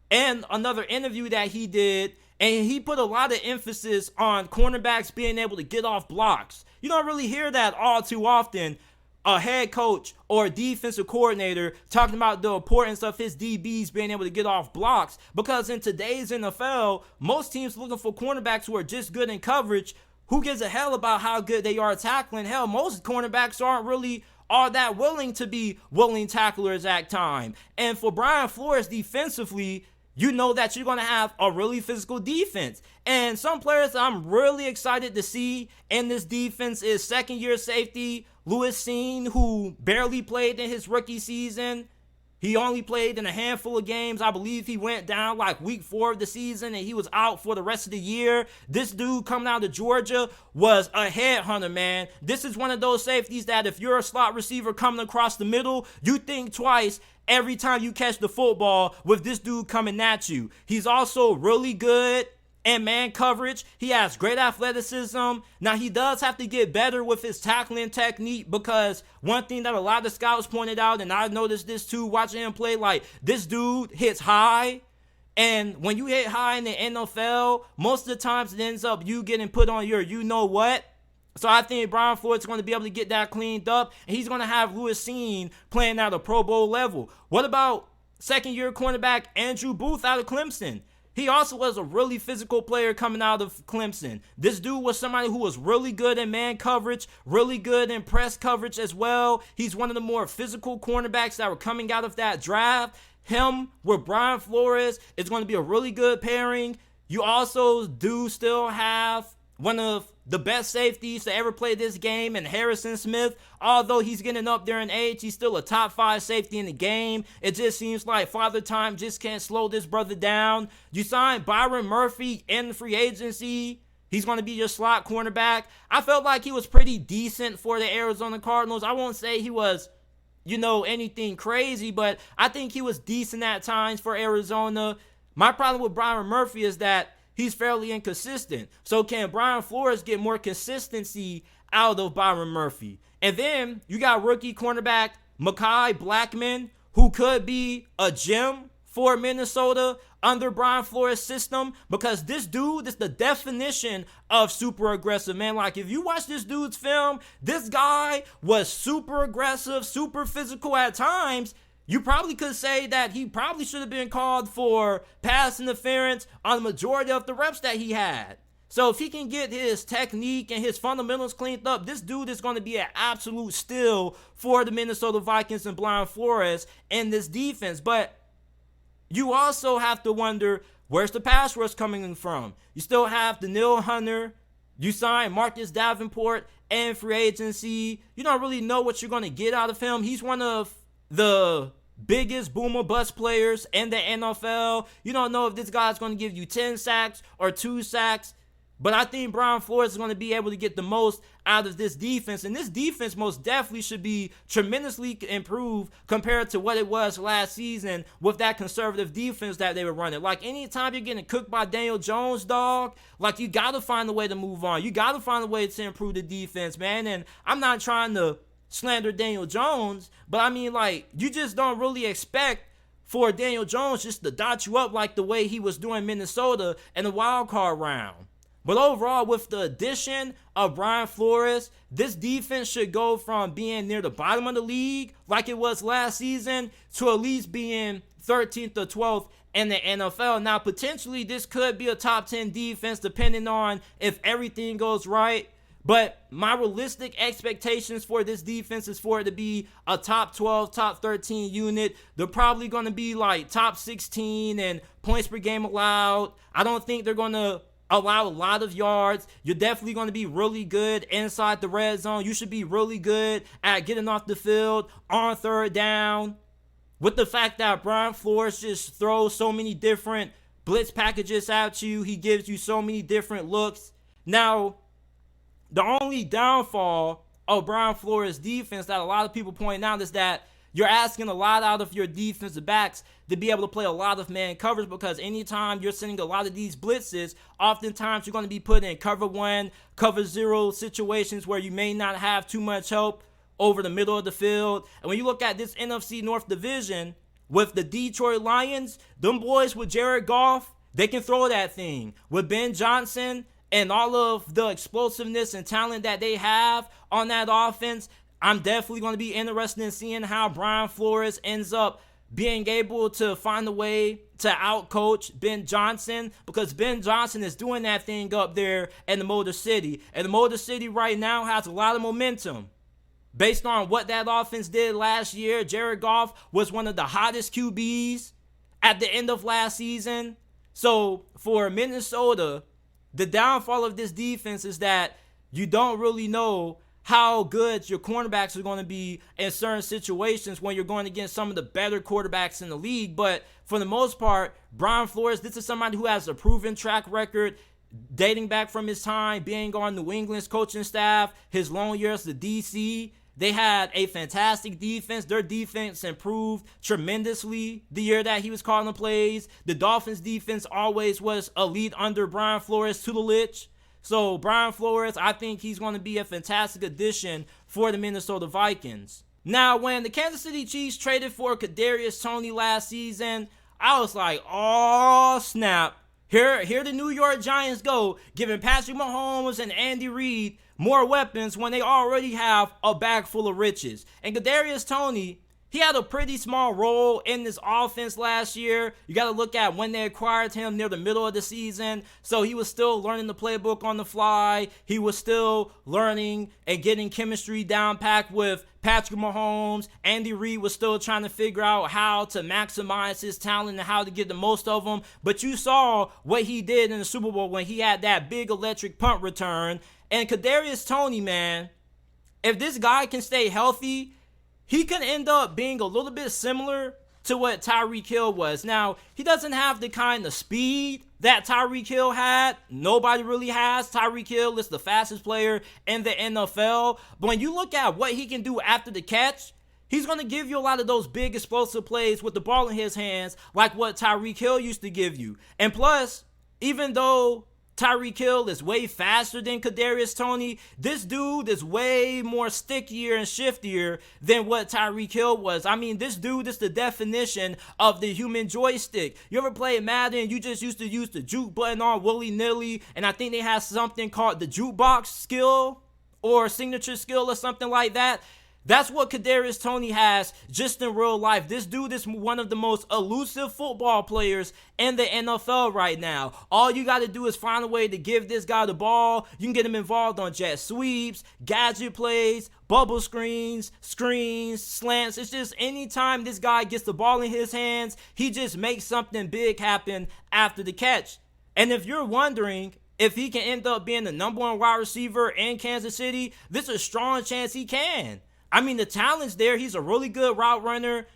and another interview that he did, and he put a lot of emphasis on cornerbacks being able to get off blocks. You don't really hear that all too often a head coach or a defensive coordinator talking about the importance of his DBs being able to get off blocks, because in today's NFL, most teams looking for cornerbacks who are just good in coverage. Who gives a hell about how good they are tackling? Hell, most cornerbacks aren't really all that willing to be willing tacklers at time. And for Brian Flores defensively, you know that you're going to have a really physical defense. And some players I'm really excited to see in this defense is second-year safety Lewis Seen, who barely played in his rookie season. He only played in a handful of games. I believe he went down like week 4 of the season and he was out for the rest of the year. This dude coming out of Georgia was a headhunter, man. This is one of those safeties that if you're a slot receiver coming across the middle, you think twice every time you catch the football with this dude coming at you. He's also really good in man coverage. He has great athleticism. Now, he does have to get better with his tackling technique, because one thing that a lot of scouts pointed out, and I noticed this too watching him play, like this dude hits high. And when you hit high in the NFL, most of the times it ends up you getting put on your you know what. So I think Brian Flores is going to be able to get that cleaned up, and he's going to have Lewis Seen playing at a Pro Bowl level. What about second-year cornerback Andrew Booth out of Clemson? He also was a really physical player coming out of Clemson. This dude was somebody who was really good in man coverage, really good in press coverage as well. He's one of the more physical cornerbacks that were coming out of that draft. Him with Brian Flores is going to be a really good pairing. You also do still have one of the best safeties to ever play this game in Harrison Smith. Although he's getting up there in age, he's still a top 5 safety in the game. It just seems like Father Time just can't slow this brother down. You signed Byron Murphy in free agency. He's going to be your slot cornerback. I felt like he was pretty decent for the Arizona Cardinals. I won't say he was, anything crazy, but I think he was decent at times for Arizona. My problem with Byron Murphy is that he's fairly inconsistent. So can Brian Flores get more consistency out of Byron Murphy? And then you got rookie cornerback Mekhi Blackmon, who could be a gem for Minnesota under Brian Flores' system, because this dude is the definition of super aggressive, man. Like, if you watch this dude's film, this guy was super aggressive, super physical at times. You probably could say that he probably should have been called for pass interference on the majority of the reps that he had. So if he can get his technique and his fundamentals cleaned up, this dude is going to be an absolute steal for the Minnesota Vikings and Brian Flores in this defense. But you also have to wonder, where's the pass rush coming from? You still have Danielle Hunter. You signed Marcus Davenport and free agency. You don't really know what you're going to get out of him. He's one of the biggest boomer bust players in the NFL. You don't know if this guy's going to give you 10 sacks or 2 sacks. But I think Brian Flores is going to be able to get the most out of this defense. And this defense most definitely should be tremendously improved compared to what it was last season with that conservative defense that they were running. Like, anytime you're getting cooked by Daniel Jones, dog, like, you got to find a way to move on. You got to find a way to improve the defense, man. And I'm not trying to slander Daniel Jones, but I mean, like, you just don't really expect for Daniel Jones just to dot you up like the way he was doing Minnesota in the wild card round. But overall, with the addition of Brian Flores, this defense should go from being near the bottom of the league like it was last season to at least being 13th or 12th in the NFL. Now, potentially, this could be a top 10 defense depending on if everything goes right. But my realistic expectations for this defense is for it to be a top 12, top 13 unit. They're probably going to be like top 16 in points per game allowed. I don't think they're going to allow a lot of yards. You're definitely going to be really good inside the red zone. You should be really good at getting off the field on third down. With the fact that Brian Flores just throws so many different blitz packages at you, he gives you so many different looks. Now, the only downfall of Brian Flores' defense that a lot of people point out is that you're asking a lot out of your defensive backs to be able to play a lot of man coverage, because anytime you're sending a lot of these blitzes, oftentimes you're going to be put in cover 1, cover 0 situations where you may not have too much help over the middle of the field. And when you look at this NFC North division with the Detroit Lions, them boys with Jared Goff, they can throw that thing. With Ben Johnson and all of the explosiveness and talent that they have on that offense, I'm definitely going to be interested in seeing how Brian Flores ends up being able to find a way to outcoach Ben Johnson, because Ben Johnson is doing that thing up there in the Motor City. And the Motor City right now has a lot of momentum. Based on what that offense did last year, Jared Goff was one of the hottest QBs at the end of last season. So for Minnesota, the downfall of this defense is that you don't really know how good your cornerbacks are going to be in certain situations when you're going against some of the better quarterbacks in the league. But for the most part, Brian Flores, this is somebody who has a proven track record dating back from his time being on New England's coaching staff, his long years at DC. They had a fantastic defense. Their defense improved tremendously the year that he was calling the plays. The Dolphins' defense always was elite under Brian Flores to the lich. So Brian Flores, I think he's going to be a fantastic addition for the Minnesota Vikings. Now, when the Kansas City Chiefs traded for Kadarius Toney last season, I was like, oh, snap. Here the New York Giants go, giving Patrick Mahomes and Andy Reid more weapons when they already have a bag full of riches. And Kadarius Toney, he had a pretty small role in this offense last year. You got to look at when they acquired him near the middle of the season. So he was still learning the playbook on the fly. He was still learning and getting chemistry down packed with Patrick Mahomes. Andy Reid was still trying to figure out how to maximize his talent and how to get the most of him. But you saw what he did in the Super Bowl when he had that big electric punt return. And Kadarius Toney, man, if this guy can stay healthy, he can end up being a little bit similar to what Tyreek Hill was. Now, he doesn't have the kind of speed that Tyreek Hill had. Nobody really has. Tyreek Hill is the fastest player in the NFL. But when you look at what he can do after the catch, he's going to give you a lot of those big explosive plays with the ball in his hands, like what Tyreek Hill used to give you. And plus, even though Tyreek Hill is way faster than Kadarius Toney, this dude is way more stickier and shiftier than what Tyreek Hill was. I mean, this dude is the definition of the human joystick. You ever play Madden? You just used to use the juke button on willy-nilly, and I think they have something called the jukebox skill or signature skill or something like that. That's what Kadarius Toney has just in real life. This dude is one of the most elusive football players in the NFL right now. All you got to do is find a way to give this guy the ball. You can get him involved on jet sweeps, gadget plays, bubble screens, slants. It's just anytime this guy gets the ball in his hands, he just makes something big happen after the catch. And if you're wondering if he can end up being the number one wide receiver in Kansas City, there's a strong chance he can. I mean, the talent's there. He's a really good route runner.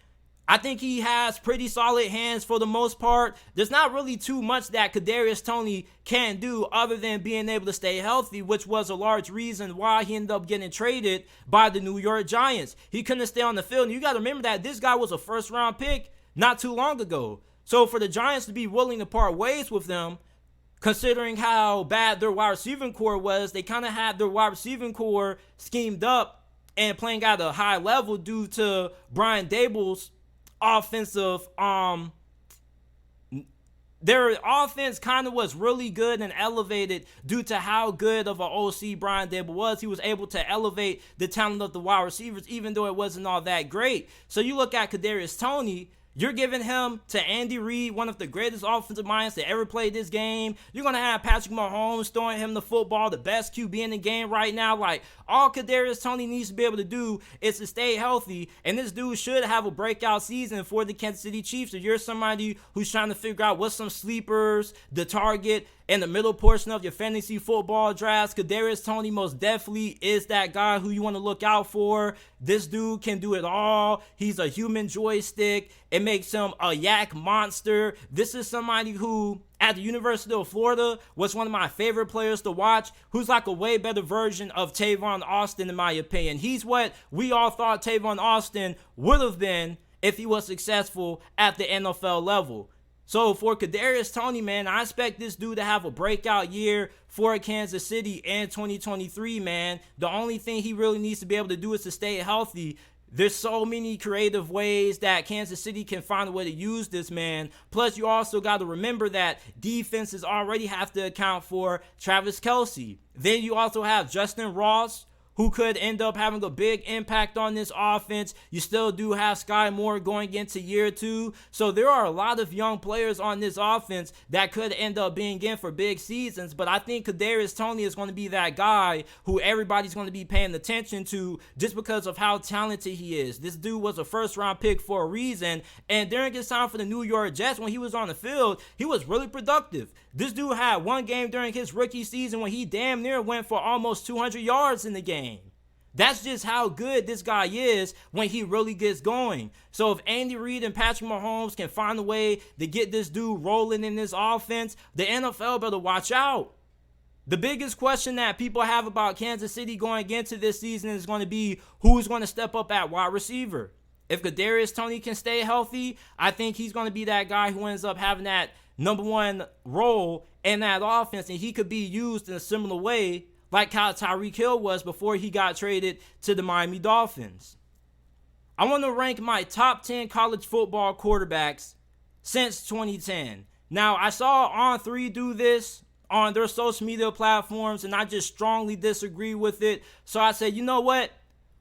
I think he has pretty solid hands for the most part. There's not really too much that Kadarius Toney can do other than being able to stay healthy, which was a large reason why he ended up getting traded by the New York Giants. He couldn't stay on the field. And you got to remember that this guy was a first-round pick not too long ago. So for the Giants to be willing to part ways with them, considering how bad their wide receiving core was, they kind of had their wide receiving core schemed up and playing at a high level due to Brian Daboll's offensive, their offense kind of was really good and elevated due to how good of an OC Brian Daboll was. He was able to elevate the talent of the wide receivers, even though it wasn't all that great. So you look at Kadarius Toney, you're giving him to Andy Reid, one of the greatest offensive minds to ever play this game. You're going to have Patrick Mahomes throwing him the football, the best QB in the game right now. Like, all Kadarius Toney needs to be able to do is to stay healthy, and this dude should have a breakout season for the Kansas City Chiefs. If you're somebody who's trying to figure out what's some sleepers, the target in the middle portion of your fantasy football drafts, Kadarius Toney most definitely is that guy who you want to look out for. This dude can do it all. He's a human joystick. It makes him a yak monster. This is somebody who, at the University of Florida, was one of my favorite players to watch, who's like a way better version of Tavon Austin, in my opinion. He's what we all thought Tavon Austin would have been if he was successful at the NFL level. So for Kadarius Toney, man, I expect this dude to have a breakout year for Kansas City in 2023, man. The only thing he really needs to be able to do is to stay healthy. There's so many creative ways that Kansas City can find a way to use this man. Plus, you also got to remember that defenses already have to account for Travis Kelce. Then you also have Justin Ross, who could end up having a big impact on this offense. You still do have Sky Moore going into year 2. So there are a lot of young players on this offense that could end up being in for big seasons. But I think Kadarius Toney is going to be that guy who everybody's going to be paying attention to just because of how talented he is. This dude was a first-round pick for a reason. And during his time for the New York Jets, when he was on the field, he was really productive. This dude had one game during his rookie season when he damn near went for almost 200 yards in the game. That's just how good this guy is when he really gets going. So if Andy Reid and Patrick Mahomes can find a way to get this dude rolling in this offense, the NFL better watch out. The biggest question that people have about Kansas City going into this season is going to be who's going to step up at wide receiver. If Kadarius Toney can stay healthy, I think he's going to be that guy who ends up having that number one role in that offense, and he could be used in a similar way like how Tyreek Hill was before he got traded to the Miami Dolphins. I want to rank my top 10 college football quarterbacks since 2010. Now, I saw On3 do this on their social media platforms, and I just strongly disagree with it. So I said, you know what?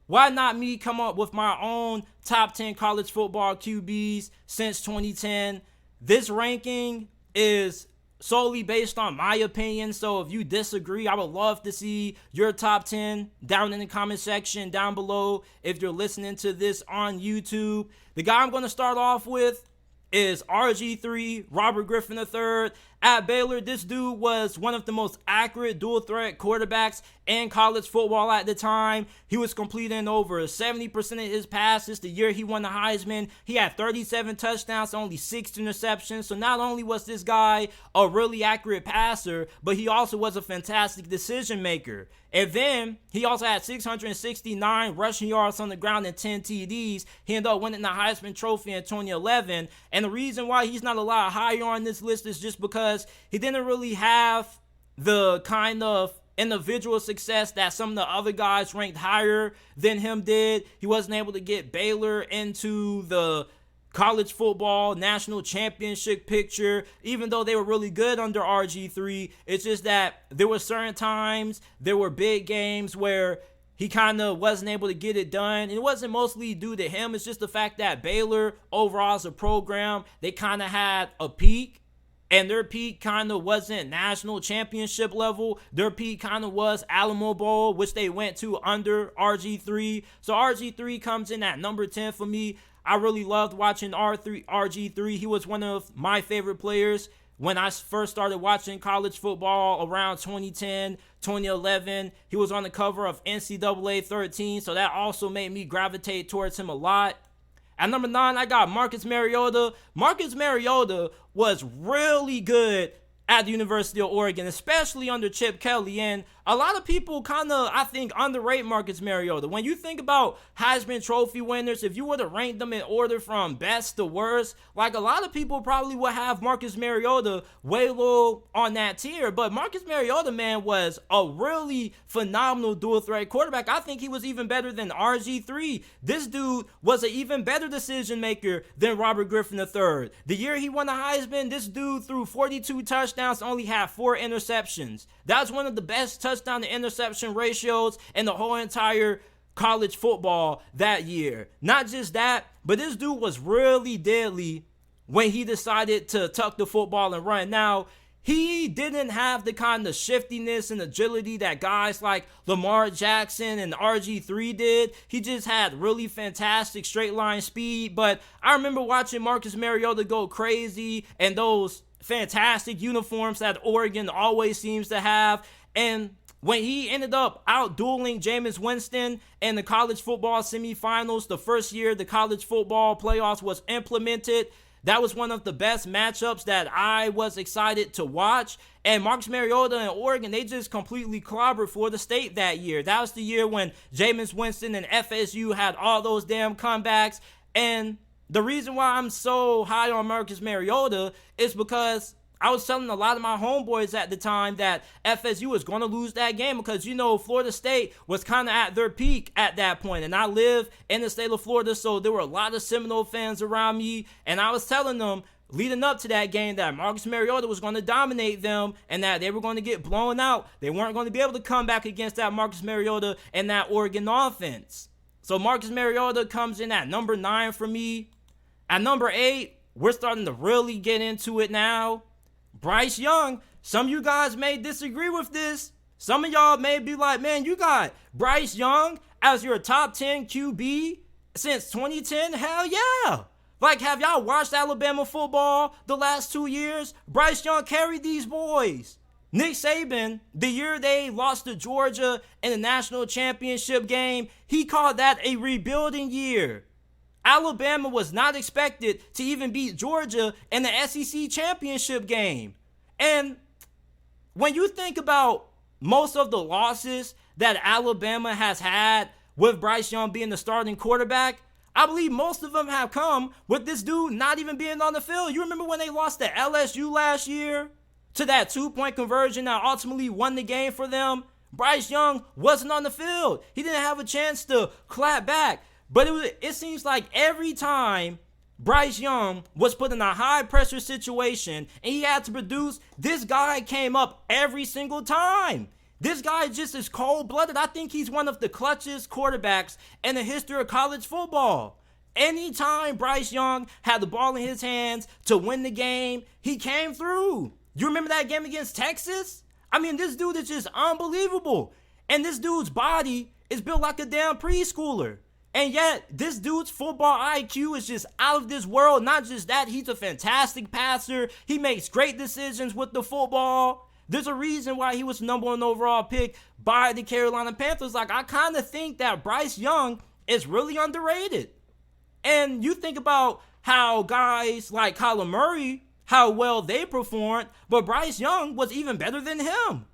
Why not me come up with my own top 10 college football QBs since 2010? This ranking is solely based on my opinion, so if you disagree, I would love to see your top 10 down in the comment section down below if you're listening to this on YouTube. The guy I'm going to start off with is RG3, Robert Griffin III. At Baylor, this dude was one of the most accurate dual-threat quarterbacks in college football at the time. He was completing over 70% of his passes the year he won the Heisman. He had 37 touchdowns, only 6 interceptions. So not only was this guy a really accurate passer, but he also was a fantastic decision maker. And then he also had 669 rushing yards on the ground and 10 TDs. He ended up winning the Heisman Trophy in 2011. And the reason why he's not a lot higher on this list is just because he didn't really have the kind of individual success that some of the other guys ranked higher than him did. He wasn't able to get Baylor into the college football national championship picture, even though they were really good under RG3. It's just that there were certain times, there were big games where he kind of wasn't able to get it done. And it wasn't mostly due to him. It's just the fact that Baylor, overall as a program, they kind of had a peak. And their peak kind of wasn't national championship level. Their peak kind of was Alamo Bowl, which they went to under RG3. So RG3 comes in at number 10 for me. I really loved watching RG3. He was one of my favorite players when I first started watching college football around 2010, 2011. He was on the cover of NCAA 13, so that also made me gravitate towards him a lot. At number 9, I got Marcus Mariota. Marcus Mariota was really good at the University of Oregon, especially under Chip Kelly. And a lot of people kind of, I think, underrate Marcus Mariota. When you think about Heisman Trophy winners, if you were to rank them in order from best to worst, like a lot of people probably would have Marcus Mariota way low on that tier. But Marcus Mariota, man, was a really phenomenal dual-threat quarterback. I think he was even better than RG3. This dude was an even better decision maker than Robert Griffin III. The year he won the Heisman, this dude threw 42 touchdowns, only had 4 interceptions. That's one of the best touchdown to interception ratios in the whole entire college football that year. Not just that, but this dude was really deadly when he decided to tuck the football and run. Now, he didn't have the kind of shiftiness and agility that guys like Lamar Jackson and RG3 did. He just had really fantastic straight line speed. But I remember watching Marcus Mariota go crazy and those fantastic uniforms that Oregon always seems to have. And when he ended up out-dueling Jameis Winston in the college football semifinals, the first year the college football playoffs was implemented, that was one of the best matchups that I was excited to watch. And Marcus Mariota and Oregon, they just completely clobbered Florida State that year. That was the year when Jameis Winston and FSU had all those damn comebacks. And the reason why I'm so high on Marcus Mariota is because I was telling a lot of my homeboys at the time that FSU was going to lose that game because, you know, Florida State was kind of at their peak at that point. And I live in the state of Florida, so there were a lot of Seminole fans around me. And I was telling them, leading up to that game that Marcus Mariota was going to dominate them and that they were going to get blown out. They weren't going to be able to come back against that Marcus Mariota and that Oregon offense. So Marcus Mariota comes in at number 9 for me. At number 8, we're starting to really get into it now. Bryce Young. Some of you guys may disagree with this. Some of y'all may be like, man, you got Bryce Young as your top 10 QB since 2010? Hell yeah. Like, have y'all watched Alabama football the last 2 years? Bryce Young carried these boys. Nick Saban, the year they lost to Georgia in the national championship game, he called that a rebuilding year. Alabama was not expected to even beat Georgia in the SEC championship game. And when you think about most of the losses that Alabama has had with Bryce Young being the starting quarterback, I believe most of them have come with this dude not even being on the field. You remember when they lost to LSU last year to that 2-point conversion that ultimately won the game for them? Bryce Young wasn't on the field. He didn't have a chance to clap back. But it seems like every time Bryce Young was put in a high-pressure situation and he had to produce, this guy came up every single time. This guy just is cold-blooded. I think he's one of the clutchest quarterbacks in the history of college football. Anytime Bryce Young had the ball in his hands to win the game, he came through. You remember that game against Texas? I mean, this dude is just unbelievable. And this dude's body is built like a damn preschooler. And yet, this dude's football IQ is just out of this world. Not just that, he's a fantastic passer. He makes great decisions with the football. There's a reason why he was the number 1 overall pick by the Carolina Panthers. Like, I kind of think that Bryce Young is really underrated. And you think about how guys like Kyler Murray, how well they performed, but Bryce Young was even better than him.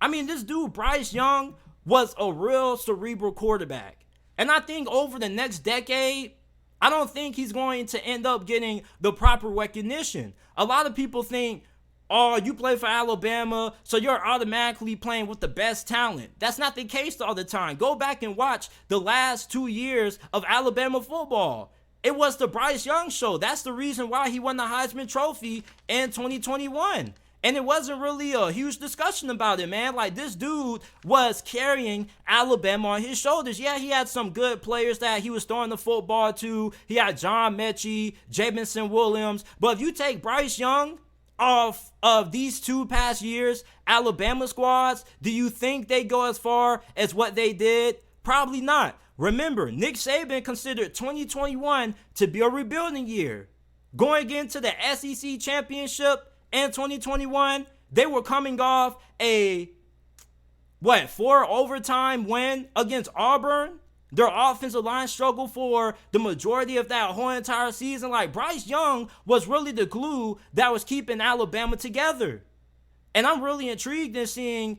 I mean, this dude, Bryce Young, was a real cerebral quarterback. And I think over the next decade, I don't think he's going to end up getting the proper recognition. A lot of people think, oh, you play for Alabama, so you're automatically playing with the best talent. That's not the case all the time. Go back and watch the last 2 years of Alabama football. It was the Bryce Young show. That's the reason why he won the Heisman Trophy in 2021. And it wasn't really a huge discussion about it, man. Like, this dude was carrying Alabama on his shoulders. Yeah, he had some good players that he was throwing the football to. He had John Mechie, Jamison Williams. But if you take Bryce Young off of these 2 past years, Alabama squads, do you think they go as far as what they did? Probably not. Remember, Nick Saban considered 2021 to be a rebuilding year. Going into the SEC championship in 2021, they were coming off a 4 overtime win against Auburn. Their offensive line struggled for the majority of that whole entire season. Like, Bryce Young was really the glue that was keeping Alabama together. And I'm really intrigued in seeing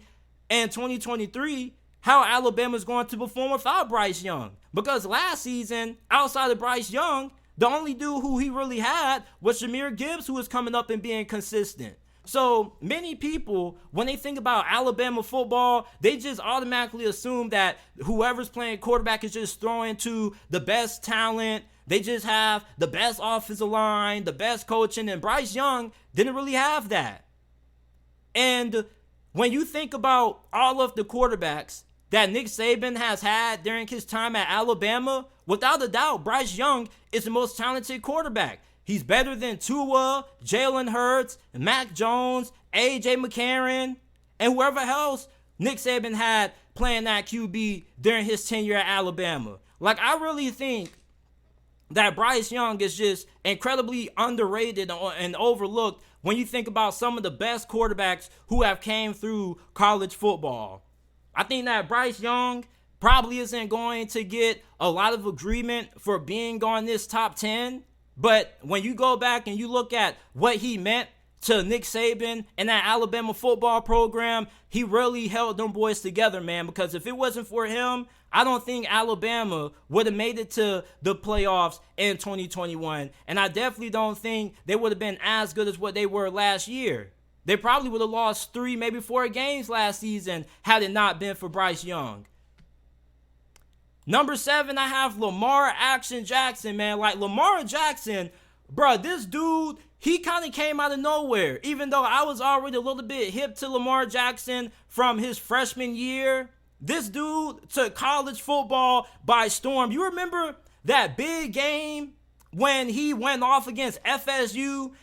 in 2023 how Alabama's going to perform without Bryce Young. Because last season, outside of Bryce Young, the only dude who he really had was Jahmyr Gibbs, who was coming up and being consistent. So many people, when they think about Alabama football, they just automatically assume that whoever's playing quarterback is just throwing to the best talent. They just have the best offensive line, the best coaching, and Bryce Young didn't really have that. And when you think about all of the quarterbacks that Nick Saban has had during his time at Alabama, without a doubt, Bryce Young is the most talented quarterback. He's better than Tua, Jalen Hurts, Mac Jones, A.J. McCarron, and whoever else Nick Saban had playing that QB during his tenure at Alabama. Like, I really think that Bryce Young is just incredibly underrated and overlooked when you think about some of the best quarterbacks who have came through college football. I think that Bryce Young probably isn't going to get a lot of agreement for being on this top 10. But when you go back and you look at what he meant to Nick Saban and that Alabama football program, he really held them boys together, man. Because if it wasn't for him, I don't think Alabama would have made it to the playoffs in 2021. And I definitely don't think they would have been as good as what they were last year. They probably would have lost 3, maybe 4 games last season had it not been for Bryce Young. Number 7, I have Lamar Action Jackson, man. Like, Lamar Jackson, bro, this dude, he kind of came out of nowhere. Even though I was already a little bit hip to Lamar Jackson from his freshman year, this dude took college football by storm. You remember that big game when he went off against FSU,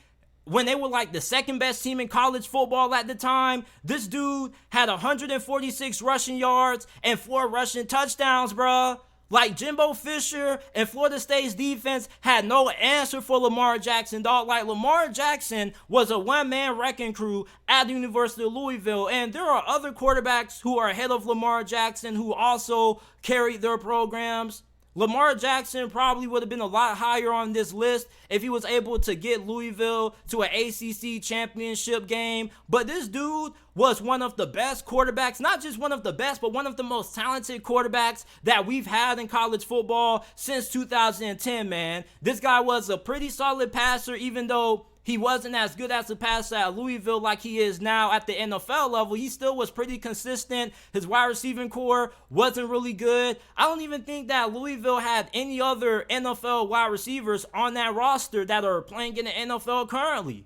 when they were like the second best team in college football at the time? This dude had 146 rushing yards and 4 rushing touchdowns, bruh. Like, Jimbo Fisher and Florida State's defense had no answer for Lamar Jackson, dog. Like, Lamar Jackson was a one-man wrecking crew at the University of Louisville. And there are other quarterbacks who are ahead of Lamar Jackson who also carried their programs. Lamar Jackson probably would have been a lot higher on this list if he was able to get Louisville to an ACC championship game. But this dude was one of the best quarterbacks, not just one of the best, but one of the most talented quarterbacks that we've had in college football since 2010, man. This guy was a pretty solid passer, even though he wasn't as good as a passer at Louisville like he is now at the NFL level. He still was pretty consistent. His wide receiving core wasn't really good. I don't even think that Louisville had any other NFL wide receivers on that roster that are playing in the NFL currently.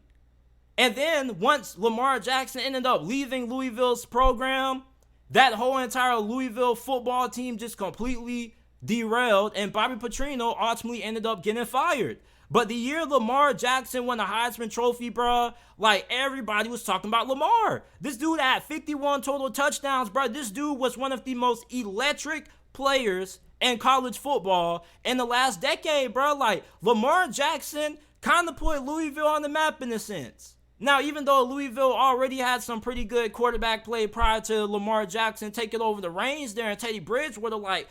And then once Lamar Jackson ended up leaving Louisville's program, that whole entire Louisville football team just completely derailed, and Bobby Petrino ultimately ended up getting fired. But the year Lamar Jackson won the Heisman Trophy, bruh, like, everybody was talking about Lamar. This dude had 51 total touchdowns, bruh. This dude was one of the most electric players in college football in the last decade, bruh. Like, Lamar Jackson kind of put Louisville on the map in a sense. Now, even though Louisville already had some pretty good quarterback play prior to Lamar Jackson taking over the reins there, and Teddy Bridgewater, like,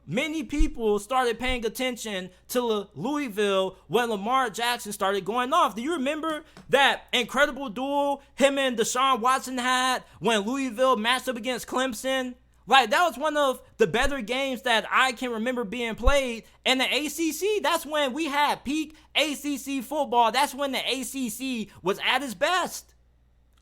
many people started paying attention to Louisville when Lamar Jackson started going off. Do you remember that incredible duel him and Deshaun Watson had when Louisville matched up against Clemson? Like, that was one of the better games that I can remember being played in the ACC. That's when we had peak ACC football. That's when the ACC was at its best.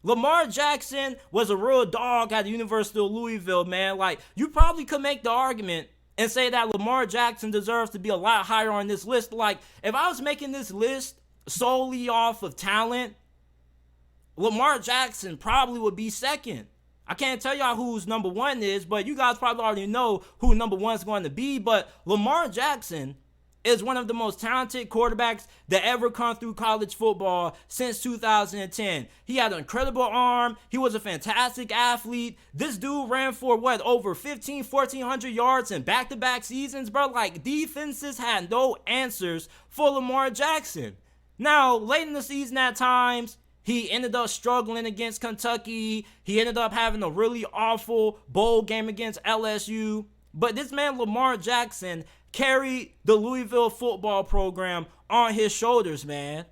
Lamar Jackson was a real dog at the University of Louisville, man. Like, you probably could make the argument and say that Lamar Jackson deserves to be a lot higher on this list. Like, if I was making this list solely off of talent, Lamar Jackson probably would be second. I can't tell y'all who's number one is, but you guys probably already know who number one is going to be. But Lamar Jackson is one of the most talented quarterbacks that ever come through college football since 2010. He had an incredible arm. He was a fantastic athlete. This dude ran for over 1,400 yards in back-to-back seasons, bro. Like, defenses had no answers for Lamar Jackson. Now, late in the season at times, he ended up struggling against Kentucky. He ended up having a really awful bowl game against LSU. But this man, Lamar Jackson, carried the Louisville football program on his shoulders, man.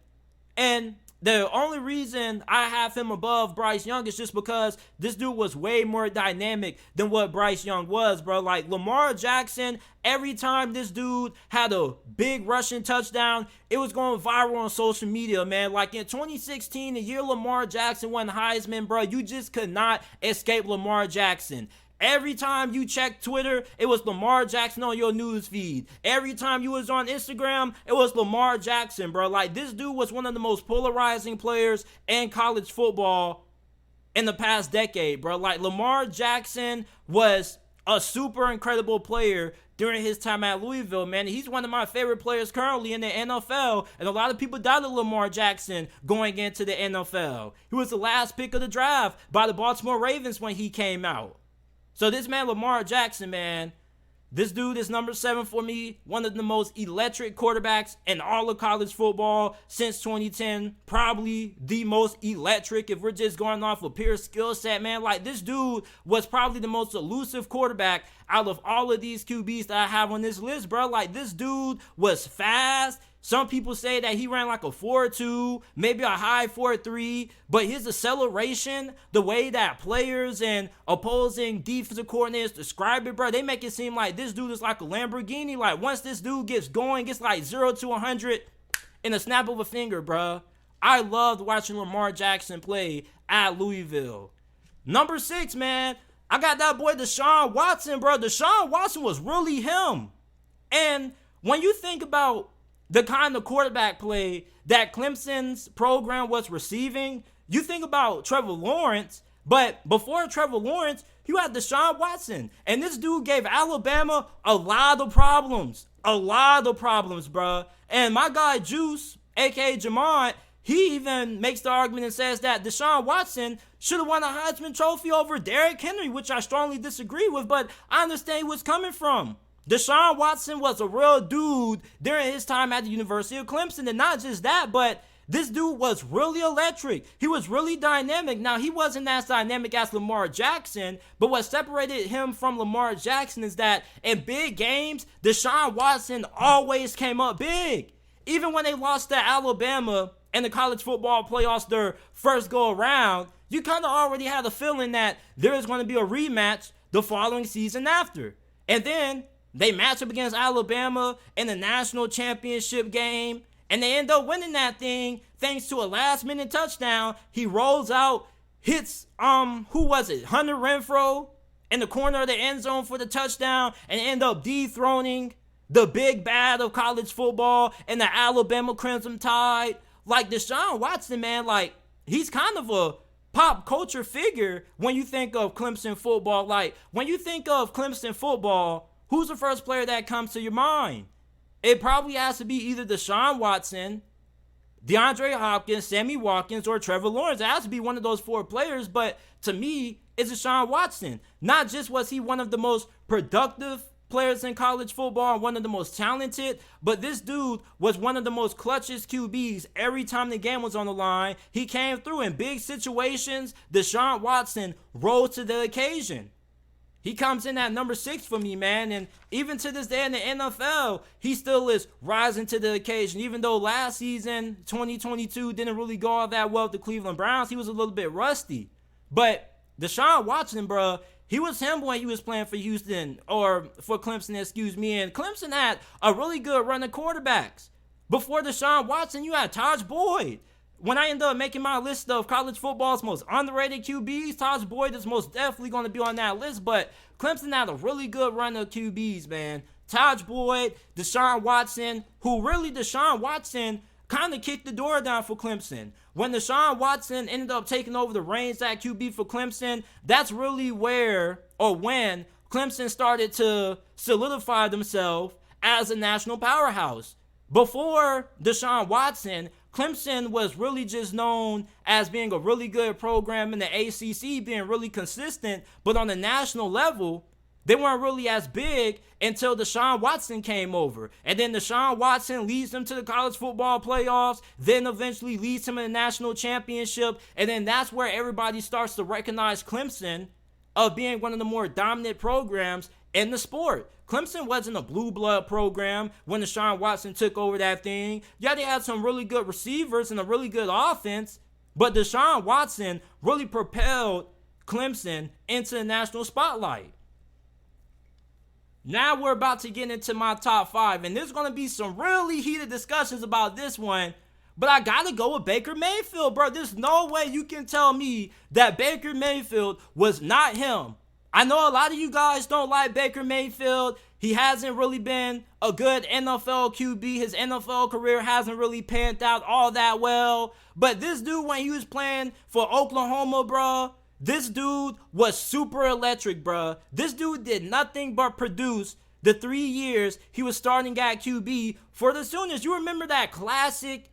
And the only reason I have him above Bryce Young is just because this dude was way more dynamic than what Bryce Young was, bro. Like, Lamar Jackson, every time this dude had a big rushing touchdown, it was going viral on social media, man. Like, in 2016, the year Lamar Jackson won Heisman, bro, you just could not escape Lamar Jackson. Every time you check Twitter, it was Lamar Jackson on your news feed. Every time you was on Instagram, it was Lamar Jackson, bro. Like, this dude was one of the most polarizing players in college football in the past decade, bro. Like, Lamar Jackson was a super incredible player during his time at Louisville, man. He's one of my favorite players currently in the NFL, and a lot of people doubted Lamar Jackson going into the NFL. He was the last pick of the draft by the Baltimore Ravens when he came out. So this man, Lamar Jackson, man, this dude is number 7 for me. One of the most electric quarterbacks in all of college football since 2010. Probably the most electric if we're just going off of pure skill set, man. Like, this dude was probably the most elusive quarterback out of all of these QBs that I have on this list, bro. Like, this dude was fast. Some people say that he ran like a 4.2, maybe a high 4.3, but his acceleration, the way that players and opposing defensive coordinators describe it, bro, they make it seem like this dude is like a Lamborghini. Like, once this dude gets going, gets like 0 to 100 in a snap of a finger, bro. I loved watching Lamar Jackson play at Louisville. Number 6, man, I got that boy Deshaun Watson, bro. Deshaun Watson was really him. And when you think about the kind of quarterback play that Clemson's program was receiving. You think about Trevor Lawrence, but before Trevor Lawrence, you had Deshaun Watson. And this dude gave Alabama a lot of problems. A lot of problems, bruh. And my guy Juice, a.k.a. Jamont, he even makes the argument and says that Deshaun Watson should have won a Heisman Trophy over Derrick Henry, which I strongly disagree with, but I understand where it's coming from. Deshaun Watson was a real dude during his time at the University of Clemson. And not just that, but this dude was really electric. He was really dynamic. Now, he wasn't as dynamic as Lamar Jackson, but what separated him from Lamar Jackson is that in big games, Deshaun Watson always came up big. Even when they lost to Alabama in the college football playoffs their first go around, you kind of already had a feeling that there is going to be a rematch the following season after. And then they match up against Alabama in the national championship game, and they end up winning that thing thanks to a last-minute touchdown. He rolls out, hits, Hunter Renfrow in the corner of the end zone for the touchdown, and end up dethroning the big bad of college football and the Alabama Crimson Tide. Like, Deshaun Watson, man, like, he's kind of a pop culture figure when you think of Clemson football. Like, when you think of Clemson football, who's the first player that comes to your mind? It probably has to be either Deshaun Watson, DeAndre Hopkins, Sammy Watkins, or Trevor Lawrence. It has to be one of those four players, but to me, it's Deshaun Watson. Not just was he one of the most productive players in college football and one of the most talented, but this dude was one of the most clutchest QBs. Every time the game was on the line, he came through in big situations. Deshaun Watson rose to the occasion. He comes in at number 6 for me, man, and even to this day in the NFL, he still is rising to the occasion. Even though last season, 2022, didn't really go all that well with the Cleveland Browns, he was a little bit rusty. But Deshaun Watson, bro, he was him when he was playing for Houston, or for Clemson, excuse me, and Clemson had a really good run of quarterbacks. Before Deshaun Watson, you had Tajh Boyd. When I end up making my list of college football's most underrated QBs, Tajh Boyd is most definitely going to be on that list, but Clemson had a really good run of QBs, man. Tajh Boyd, Deshaun Watson, Deshaun Watson kind of kicked the door down for Clemson. When Deshaun Watson ended up taking over the reins at QB for Clemson, that's really when Clemson started to solidify themselves as a national powerhouse. Before Deshaun Watson, Clemson was really just known as being a really good program in the ACC, being really consistent, but on the national level, they weren't really as big until Deshaun Watson came over. And then Deshaun Watson leads them to the college football playoffs, then eventually leads them in the national championship, and then that's where everybody starts to recognize Clemson of being one of the more dominant programs in the sport. Clemson wasn't a blue blood program when Deshaun Watson took over that thing. Yeah, they had some really good receivers and a really good offense, but Deshaun Watson really propelled Clemson into the national spotlight. Now we're about to get into my top 5, and there's going to be some really heated discussions about this one, but I got to go with Baker Mayfield, bro. There's no way you can tell me that Baker Mayfield was not him. I know a lot of you guys don't like Baker Mayfield. He hasn't really been a good NFL QB. His NFL career hasn't really panned out all that well. But this dude, when he was playing for Oklahoma, bro, this dude was super electric, bro. This dude did nothing but produce the 3 years he was starting at QB for the Sooners. You remember that classic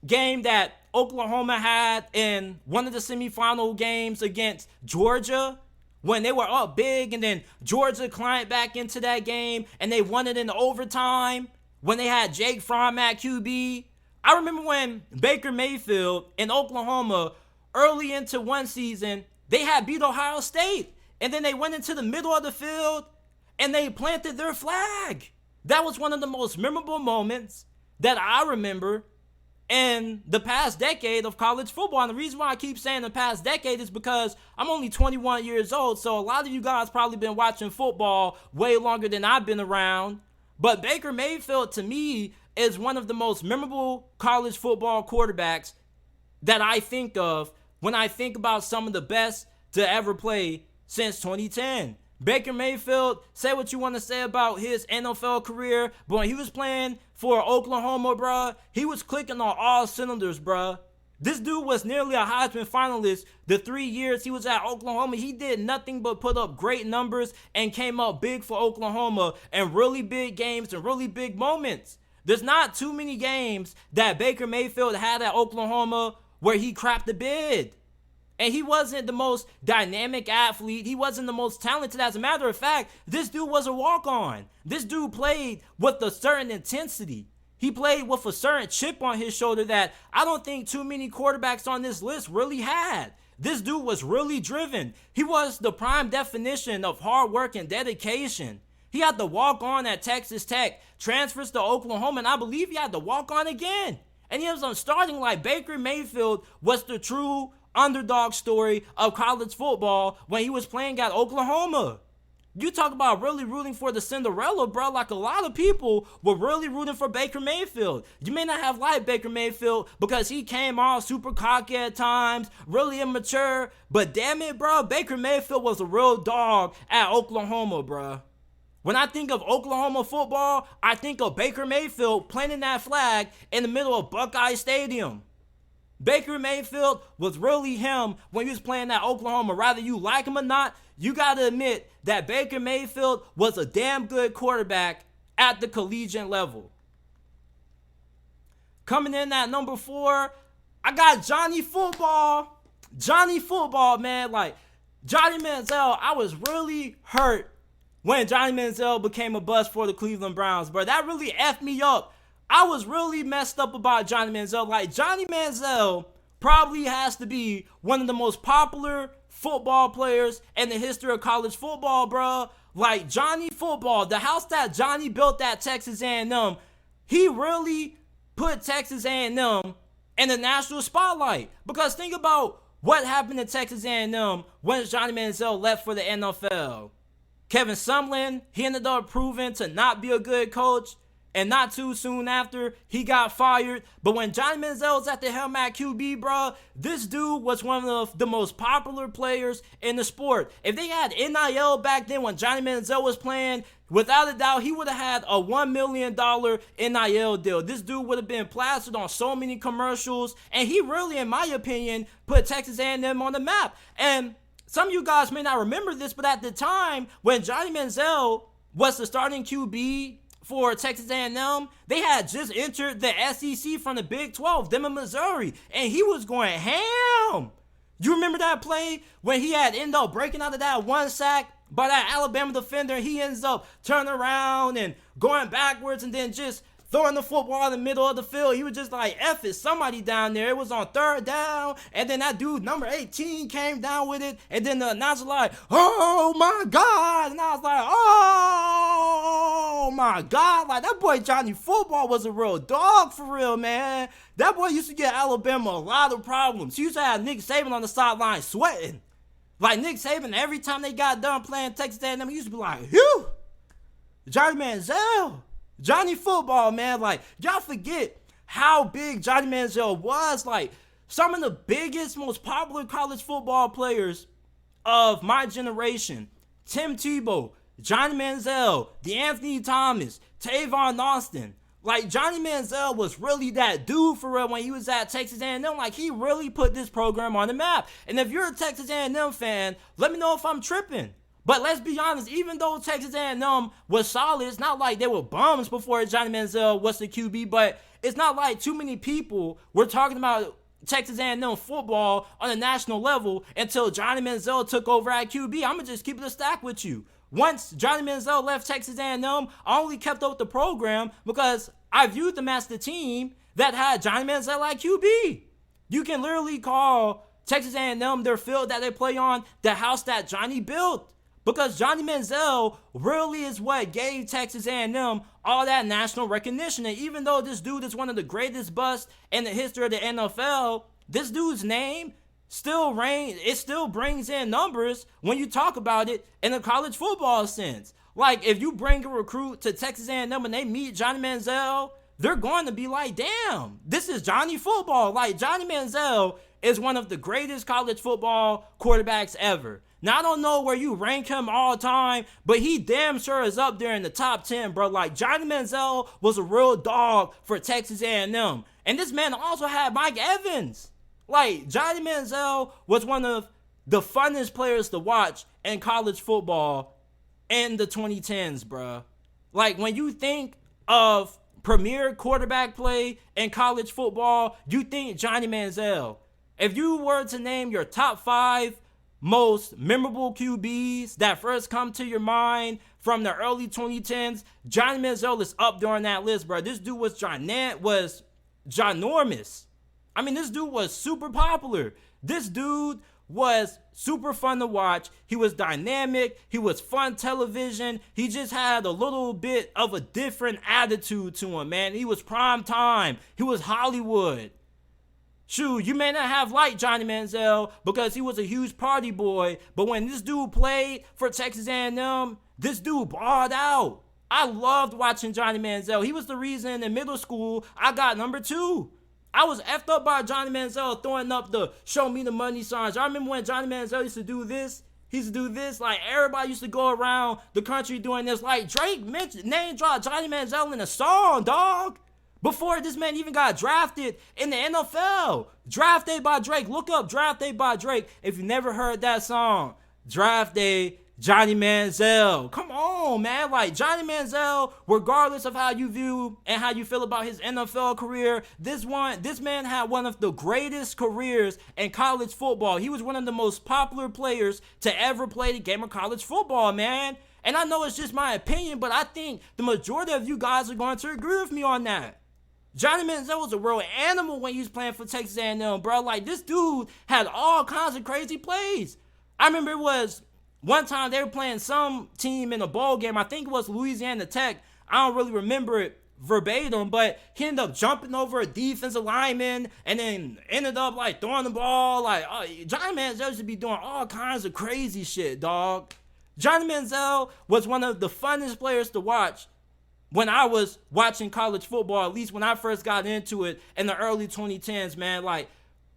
game that Oklahoma had in one of the semifinal games against Georgia? When they were up big and then Georgia climbed back into that game and they won it in overtime when they had Jake Fromm at QB. I remember when Baker Mayfield in Oklahoma early into one season, they had beat Ohio State and then they went into the middle of the field and they planted their flag. That was one of the most memorable moments that I remember in the past decade of college football. And the reason why I keep saying the past decade is because I'm only 21 years old, so a lot of you guys probably been watching football way longer than I've been around. But Baker Mayfield, to me, is one of the most memorable college football quarterbacks that I think of when I think about some of the best to ever play since 2010. Baker Mayfield, say what you want to say about his NFL career, but when he was playing for Oklahoma, bruh, he was clicking on all cylinders, bruh. This dude was nearly a Heisman finalist the 3 years he was at Oklahoma. He did nothing but put up great numbers and came up big for Oklahoma in really big games and really big moments. There's not too many games that Baker Mayfield had at Oklahoma where he crapped the bed. And he wasn't the most dynamic athlete. He wasn't the most talented. As a matter of fact, this dude was a walk-on. This dude played with a certain intensity. He played with a certain chip on his shoulder that I don't think too many quarterbacks on this list really had. This dude was really driven. He was the prime definition of hard work and dedication. He had to walk on at Texas Tech, transfers to Oklahoma, and I believe he had to walk on again. And he was on starting like Baker Mayfield was the true underdog story of college football when he was playing at Oklahoma. You talk about really rooting for the Cinderella, bro. Like a lot of people were really rooting for Baker Mayfield. You may not have liked Baker Mayfield because he came off super cocky at times, really immature. But damn it, bro, Baker Mayfield was a real dog at Oklahoma, bro. When I think of Oklahoma football, I think of Baker Mayfield planting that flag in the middle of Buckeye Stadium. Baker Mayfield was really him when he was playing at Oklahoma. Rather you like him or not, you got to admit that Baker Mayfield was a damn good quarterback at the collegiate level. Coming in at number 4, I got Johnny Football. Johnny Football, man. Like, Johnny Manziel, I was really hurt when Johnny Manziel became a bust for the Cleveland Browns, bro. That really effed me up. I was really messed up about Johnny Manziel. Like, Johnny Manziel probably has to be one of the most popular football players in the history of college football, bro. Like, Johnny Football, the house that Johnny built at Texas A&M, he really put Texas A&M in the national spotlight. Because think about what happened to Texas A&M when Johnny Manziel left for the NFL. Kevin Sumlin, he ended up proving to not be a good coach. And not too soon after, he got fired. But when Johnny Manziel was at the helm at QB, bro, this dude was one of the most popular players in the sport. If they had NIL back then when Johnny Manziel was playing, without a doubt, he would have had a $1 million NIL deal. This dude would have been plastered on so many commercials. And he really, in my opinion, put Texas A&M on the map. And some of you guys may not remember this, but at the time when Johnny Manziel was the starting QB for Texas A&M, they had just entered the SEC from the Big 12, them in Missouri, and he was going ham. You remember that play when he had ended up breaking out of that one sack by that Alabama defender, and he ends up turning around and going backwards and then just throwing the football in the middle of the field. He was just like, F it, somebody down there. It was on 3rd down, and then that dude, number 18, came down with it, and then the announcer like, oh my God, and I was like, oh my God, like that boy Johnny Football was a real dog for real, man. That boy used to get Alabama a lot of problems. He used to have Nick Saban on the sideline sweating. Like Nick Saban, every time they got done playing Texas A&M, he used to be like, phew, Johnny Manziel. Johnny Football, man, like, y'all forget how big Johnny Manziel was. Like, some of the biggest, most popular college football players of my generation, Tim Tebow, Johnny Manziel, DeAnthony Thomas, Tavon Austin. Like, Johnny Manziel was really that dude for real when he was at Texas A&M. Like, he really put this program on the map. And if you're a Texas A&M fan, let me know if I'm tripping. But let's be honest, even though Texas A&M was solid, it's not like they were bums before Johnny Manziel was the QB, but it's not like too many people were talking about Texas A&M football on a national level until Johnny Manziel took over at QB. I'm going to just keep it a stack with you. Once Johnny Manziel left Texas A&M, I only kept up with the program because I viewed them as the team that had Johnny Manziel at QB. You can literally call Texas A&M their field that they play on the house that Johnny built. Because Johnny Manziel really is what gave Texas A&M all that national recognition. And even though this dude is one of the greatest busts in the history of the NFL, this dude's name still brings in numbers when you talk about it in a college football sense. Like, if you bring a recruit to Texas A&M and they meet Johnny Manziel, they're going to be like, damn, this is Johnny Football. Like, Johnny Manziel is one of the greatest college football quarterbacks ever. Now, I don't know where you rank him all time, but he damn sure is up there in the top 10, bro. Like, Johnny Manziel was a real dog for Texas A&M. And this man also had Mike Evans. Like, Johnny Manziel was one of the funnest players to watch in college football in the 2010s, bro. Like, when you think of premier quarterback play in college football, you think Johnny Manziel. If you were to name your top 5 most memorable QBs that first come to your mind from the early 2010s, Johnny Manziel is up there on that list, bro. This dude was ginormous. I mean, this dude was super popular. This dude was super fun to watch. He was dynamic. He was fun television. He just had a little bit of a different attitude to him, man. He was prime time. He was Hollywood. Shoot, you may not have liked Johnny Manziel because he was a huge party boy, but when this dude played for Texas A&M, this dude balled out. I loved watching Johnny Manziel. He was the reason in middle school I got number 2. I was effed up by Johnny Manziel throwing up the show me the money signs. I remember when Johnny Manziel used to do this. Like, everybody used to go around the country doing this. Like, Drake name dropped Johnny Manziel in a song, dog. Before this man even got drafted in the NFL. Draft Day by Drake. Look up Draft Day by Drake if you never heard that song. Draft Day, Johnny Manziel. Come on, man. Like, Johnny Manziel, regardless of how you view and how you feel about his NFL career, this man had one of the greatest careers in college football. He was one of the most popular players to ever play the game of college football, man. And I know it's just my opinion, but I think the majority of you guys are going to agree with me on that. Johnny Manziel was a real animal when he was playing for Texas A&M, bro. Like, this dude had all kinds of crazy plays. I remember it was one time they were playing some team in a bowl game. I think it was Louisiana Tech. I don't really remember it verbatim, but he ended up jumping over a defensive lineman and then ended up, like, throwing the ball. Like, Johnny Manziel should be doing all kinds of crazy shit, dog. Johnny Manziel was one of the funnest players to watch when I was watching college football, at least when I first got into it in the early 2010s, man. Like,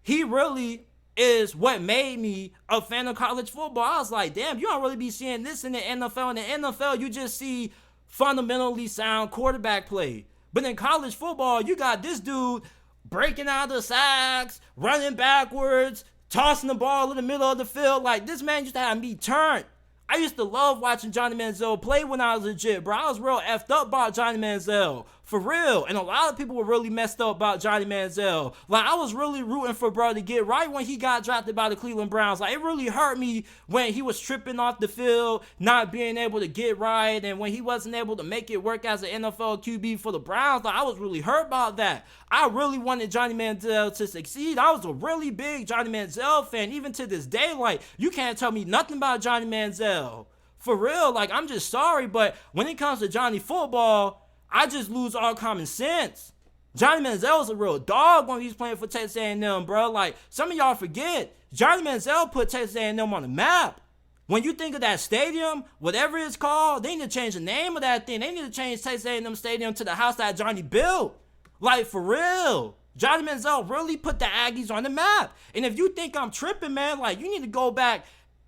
he really is what made me a fan of college football. I was like, damn, you don't really be seeing this in the NFL. In the NFL, you just see fundamentally sound quarterback play. But in college football, you got this dude breaking out of the sacks, running backwards, tossing the ball in the middle of the field. Like, this man used to have me turned. I used to love watching Johnny Manziel play when I was legit, bro. I was real effed up about Johnny Manziel. For real. And a lot of people were really messed up about Johnny Manziel. Like, I was really rooting for bro to get right when he got drafted by the Cleveland Browns. Like, it really hurt me when he was tripping off the field, not being able to get right, and when he wasn't able to make it work as an NFL QB for the Browns. Like, I was really hurt about that. I really wanted Johnny Manziel to succeed. I was a really big Johnny Manziel fan. Even to this day, like, you can't tell me nothing about Johnny Manziel. For real, like, I'm just sorry, but when it comes to Johnny football, I just lose all common sense. Johnny Manziel was a real dog when he was playing for Texas A&M, bro. Like, some of y'all forget, Johnny Manziel put Texas A&M on the map. When you think of that stadium, whatever it's called, they need to change the name of that thing. They need to change Texas A&M Stadium to the house that Johnny built. Like, for real. Johnny Manziel really put the Aggies on the map. And if you think I'm tripping, man, like, you need to go back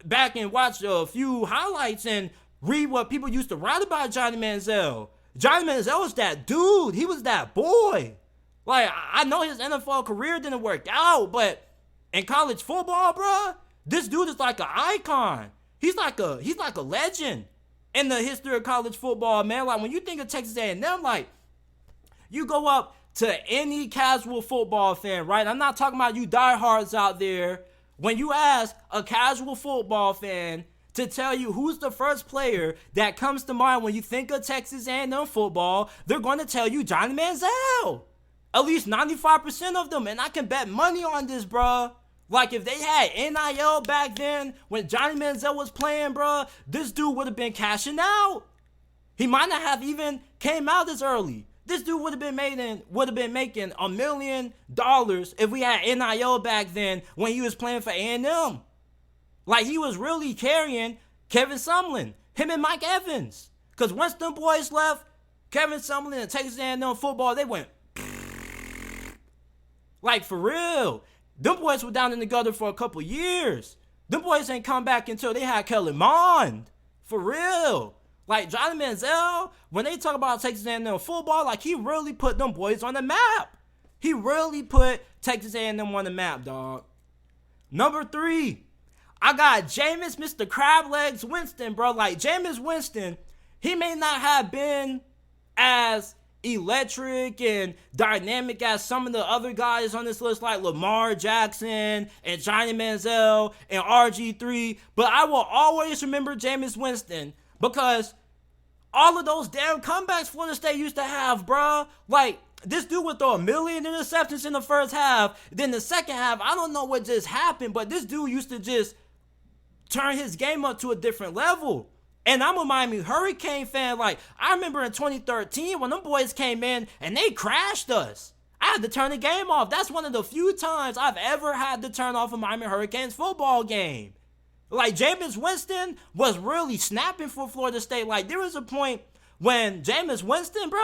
and watch a few highlights and read what people used to write about Johnny Manziel. Johnny Manziel was that dude. He was that boy. Like, I know his NFL career didn't work out, but in college football, bro, this dude is like an icon. He's like a legend in the history of college football, man. Like, when you think of Texas A&M, like, you go up to any casual football fan, right? I'm not talking about you diehards out there. When you ask a casual football fan to tell you who's the first player that comes to mind when you think of Texas A&M football, they're going to tell you Johnny Manziel. At least 95% of them, and I can bet money on this, bro. Like, if they had NIL back then when Johnny Manziel was playing, bro, this dude would have been cashing out. He might not have even came out as early. This dude would have been making $1 million if we had NIL back then when he was playing for A&M. Like, he was really carrying Kevin Sumlin, him and Mike Evans. Because once them boys left, Kevin Sumlin and Texas A&M football, they went like, for real. Them boys were down in the gutter for a couple years. Them boys ain't come back until they had Kellen Mond. For real. Like, Johnny Manziel, when they talk about Texas A&M football, like, he really put them boys on the map. He really put Texas A&M on the map, dog. Number 3, I got Jameis Mr. Crab Legs Winston, bro. Like, Jameis Winston, he may not have been as electric and dynamic as some of the other guys on this list, like Lamar Jackson and Johnny Manziel and RG3, but I will always remember Jameis Winston because all of those damn comebacks Florida State used to have, bruh. Like, this dude would throw 1 million interceptions in the first half. Then the second half, I don't know what just happened, but this dude used to just turn his game up to a different level. And I'm a Miami Hurricane fan. Like, I remember in 2013 when them boys came in and they crashed us. I had to turn the game off. That's one of the few times I've ever had to turn off a Miami Hurricanes football game. Like, Jameis Winston was really snapping for Florida State. Like, there was a point when Jameis Winston, bro,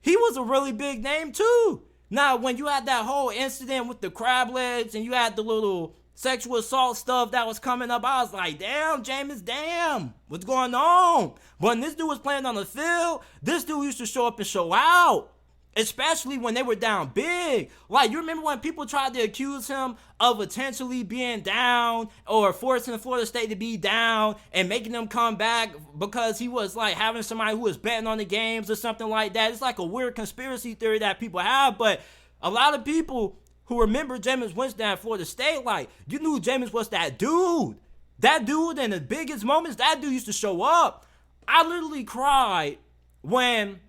he was a really big name too. Now, when you had that whole incident with the crab legs and you had the little sexual assault stuff that was coming up, I was like, damn, Jameis, damn, what's going on? But when this dude was playing on the field, this dude used to show up and show out. Especially when they were down big. Like, you remember when people tried to accuse him of potentially being down or forcing Florida State to be down and making them come back because he was like having somebody who was betting on the games or something like that. It's like a weird conspiracy theory that people have, but a lot of people who remember Jameis Winston at Florida State, like, you knew Jameis was that dude. That dude in the biggest moments, that dude used to show up. I literally cried when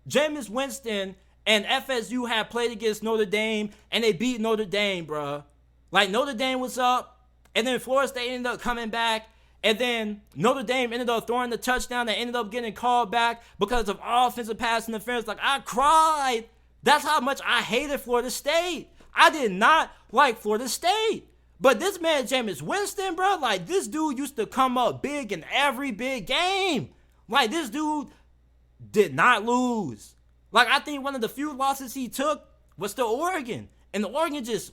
Jameis Winston and FSU had played against Notre Dame, and they beat Notre Dame, bruh. Like, Notre Dame was up, and then Florida State ended up coming back, and then Notre Dame ended up throwing the touchdown that ended up getting called back because of offensive pass interference. Like, I cried. That's how much I hated Florida State. I did not like Florida State. But this man, Jameis Winston, bro, like, this dude used to come up big in every big game. Like, this dude did not lose. Like, I think one of the few losses he took was to Oregon. And the Oregon just,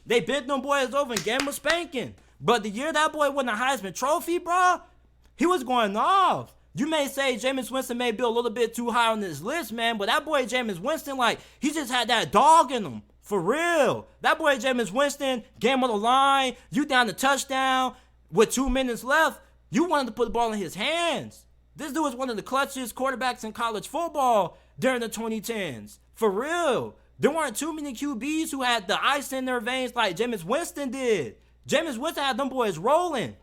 they bit them boys over and gave him a spanking. But the year that boy won the Heisman Trophy, bro, he was going off. You may say Jameis Winston may be a little bit too high on this list, man, but that boy Jameis Winston, like, he just had that dog in him. For real. That boy Jameis Winston, game on the line, you down the touchdown, with 2 minutes left, you wanted to put the ball in his hands. This dude was one of the clutchest quarterbacks in college football during the 2010s. For real. There weren't too many QBs who had the ice in their veins like Jameis Winston did. Jameis Winston had them boys rolling.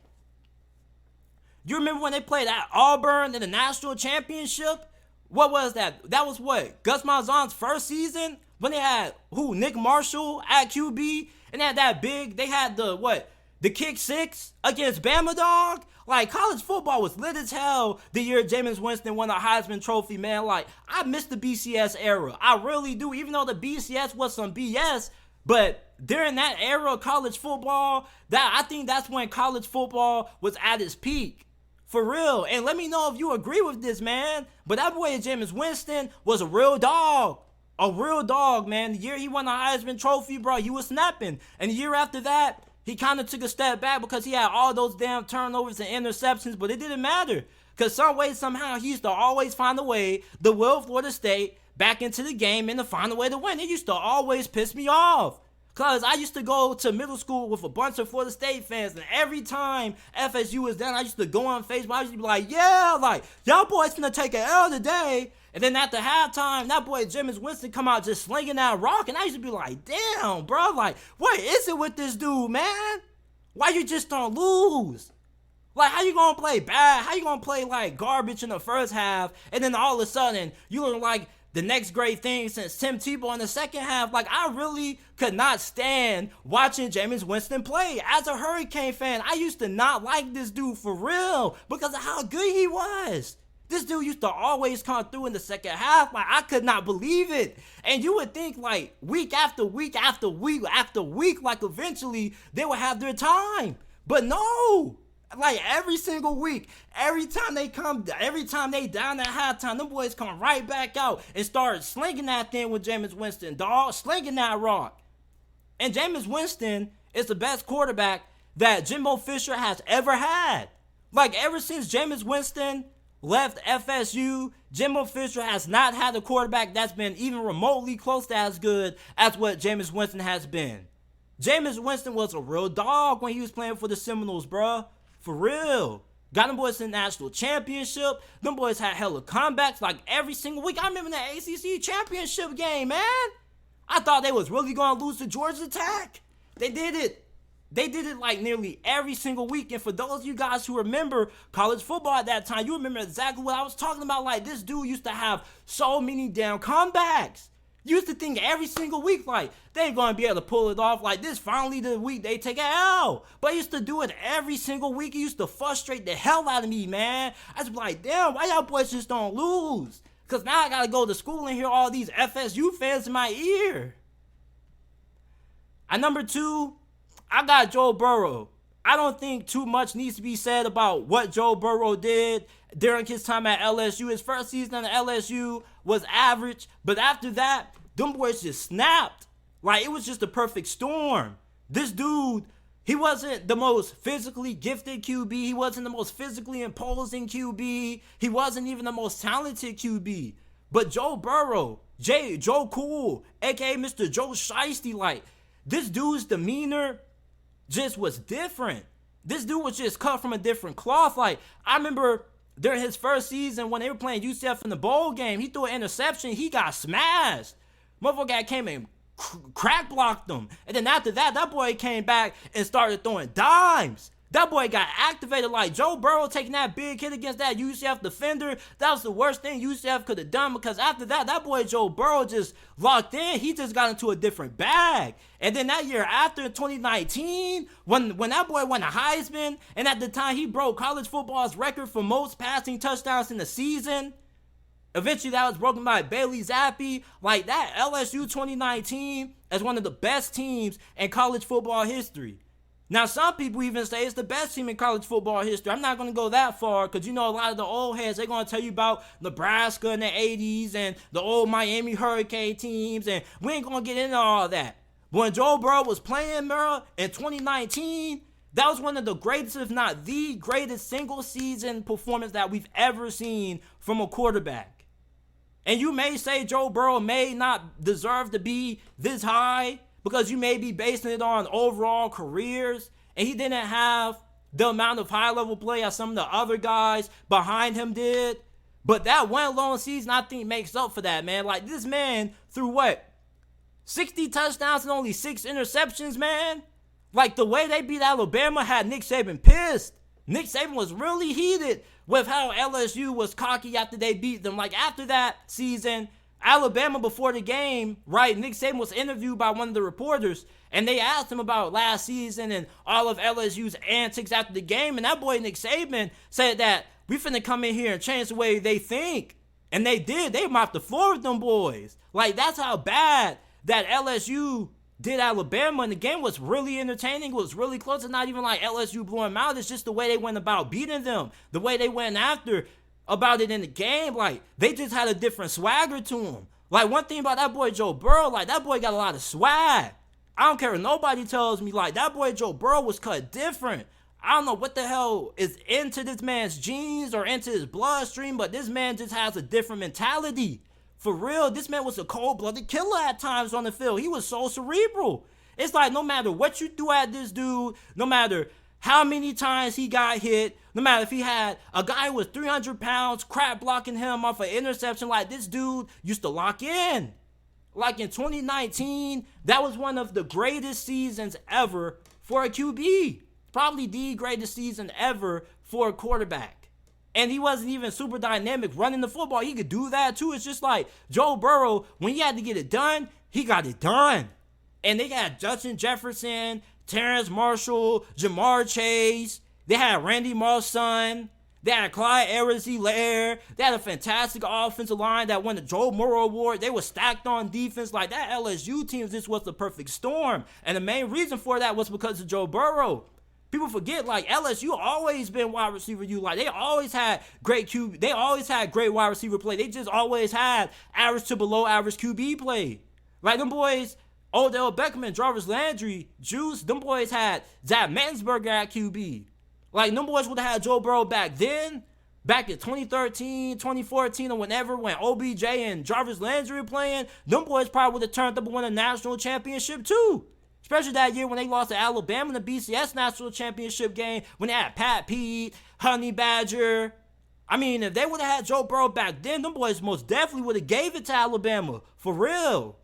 You remember when they played at Auburn in the national championship? What was that? That was what? Gus Malzahn's first season? When they had, Nick Marshall at QB? And they had that big, they had the kick six against Bama, dog? Like, college football was lit as hell the year Jameis Winston won the Heisman Trophy, man. Like, I miss the BCS era. I really do, even though the BCS was some BS. But during that era of college football, I think that's when college football was at its peak. For real. And let me know if you agree with this, man. But that boy Jameis Winston was a real dog. A real dog, man. The year he won the Heisman Trophy, bro, he was snapping. And the year after that, he kind of took a step back because he had all those damn turnovers and interceptions, but it didn't matter. Because some way, somehow, he used to always find a way to will Florida State back into the game and to find a way to win. It used to always piss me off. Because I used to go to middle school with a bunch of Florida State fans, and every time FSU was down, I used to go on Facebook. I used to be like, yeah, like, y'all boys finna take an L today. And then at the halftime, that boy Jameis Winston come out just slinging that rock, and I used to be like, damn, bro, like, what is it with this dude, man? Why you just don't lose? Like, how you gonna play bad? How you gonna play like garbage in the first half, and then all of a sudden, you look like the next great thing since Tim Tebow in the second half? Like, I really could not stand watching Jameis Winston play. As a Hurricane fan, I used to not like this dude for real because of how good he was. This dude used to always come through in the second half. Like, I could not believe it. And you would think, like, week after week after week after week, like, eventually they would have their time. But no. Like, every single week, every time they down at halftime, them boys come right back out and start slinging that thing with Jameis Winston, dog. Slinging that rock. And Jameis Winston is the best quarterback that Jimbo Fisher has ever had. Like, ever since Jameis Winston left FSU, Jimbo Fisher has not had a quarterback that's been even remotely close to as good as what Jameis Winston has been. Jameis Winston was a real dog when he was playing for the Seminoles, bruh. For real. Got them boys to the national championship. Them boys had hella comebacks like every single week. I remember that ACC championship game, man. I thought they was really going to lose to Georgia Tech. They did it. They did it like nearly every single week. And for those of you guys who remember college football at that time, you remember exactly what I was talking about. Like, this dude used to have so many damn comebacks. You used to think every single week, like, they ain't going to be able to pull it off. Like, this finally the week they take it out. But he used to do it every single week. He used to frustrate the hell out of me, man. I was like, damn, why y'all boys just don't lose? Because now I got to go to school and hear all these FSU fans in my ear. At number 2, I got Joe Burrow. I don't think too much needs to be said about what Joe Burrow did during his time at LSU. His first season at LSU was average, but after that, them boys just snapped. Like, it was just a perfect storm. This dude, he wasn't the most physically gifted QB. He wasn't the most physically imposing QB. He wasn't even the most talented QB. But Joe Burrow, Joe Cool, aka Mr. Joe Shiesty, like, this dude's demeanor just was different. This dude was just cut from a different cloth. Like, I remember during his first season when they were playing UCF in the bowl game, he threw an interception. He got smashed. Motherfucker came and crack blocked him. And then after that, that boy came back and started throwing dimes. That boy got activated. Like, Joe Burrow taking that big hit against that UCF defender. That was the worst thing UCF could have done, because after that, that boy Joe Burrow just locked in. He just got into a different bag. And then that year after, 2019, when that boy won a Heisman, and at the time he broke college football's record for most passing touchdowns in the season. Eventually that was broken by Bailey Zappi. Like, that LSU 2019 is one of the best teams in college football history. Now, some people even say it's the best team in college football history. I'm not going to go that far, because, you know, a lot of the old heads, they're going to tell you about Nebraska in the 80s and the old Miami Hurricane teams, and we ain't going to get into all that. But when Joe Burrow was playing, bro, in 2019, that was one of the greatest, if not the greatest, single-season performance that we've ever seen from a quarterback. And you may say Joe Burrow may not deserve to be this high, because you may be basing it on overall careers, and he didn't have the amount of high-level play as some of the other guys behind him did. But that one lone season, I think, makes up for that, man. Like, this man threw what? 60 touchdowns and only 6 interceptions, man? Like, the way they beat Alabama had Nick Saban pissed. Nick Saban was really heated with how LSU was cocky after they beat them. Like, after that season, Alabama, before the game, right, Nick Saban was interviewed by one of the reporters, and they asked him about last season and all of LSU's antics after the game, and that boy Nick Saban said that we finna come in here and change the way they think. And they did. They mopped the floor with them boys. Like, that's how bad that LSU did Alabama, and the game was really entertaining. It was really close. It's not even like LSU blew them out. It's just the way they went about beating them, the way they went after about it in the game. Like, they just had a different swagger to them. Like, one thing about that boy Joe Burrow, like, that boy got a lot of swag. I don't care if nobody tells me, like, that boy Joe Burrow was cut different. I don't know what the hell is into this man's genes or into his bloodstream, but this man just has a different mentality. For real, this man was a cold-blooded killer at times on the field. He was so cerebral. It's like, no matter what you do at this dude, no matter how many times he got hit, no matter if he had a guy who was 300 pounds crap blocking him off an interception, like, this dude used to lock in. Like, in 2019, that was one of the greatest seasons ever for a QB. Probably the greatest season ever for a quarterback. And he wasn't even super dynamic running the football. He could do that too. It's just like Joe Burrow, when he had to get it done, he got it done. And they had Justin Jefferson, Terrence Marshall, Jamar Chase. They had Randy Moss's son. They had Clyde Edwards-Helaire. They had a fantastic offensive line that won the Joe Burrow Award. They were stacked on defense. Like, that LSU team, this was the perfect storm. And the main reason for that was because of Joe Burrow. People forget, like, LSU always been wide receiver U. Like, they always had great QB. They always had great wide receiver play. They just always had average to below average QB play. Like, them boys Odell Beckham and Jarvis Landry, Juice, them boys had Zach Mansberger at QB. Like, them boys would have had Joe Burrow back then, back in 2013, 2014, or whenever, when OBJ and Jarvis Landry were playing, them boys probably would have turned up and won a national championship too. Especially that year when they lost to Alabama in the BCS national championship game, when they had Pat Pete, Honey Badger. I mean, if they would have had Joe Burrow back then, them boys most definitely would have gave it to Alabama. For real.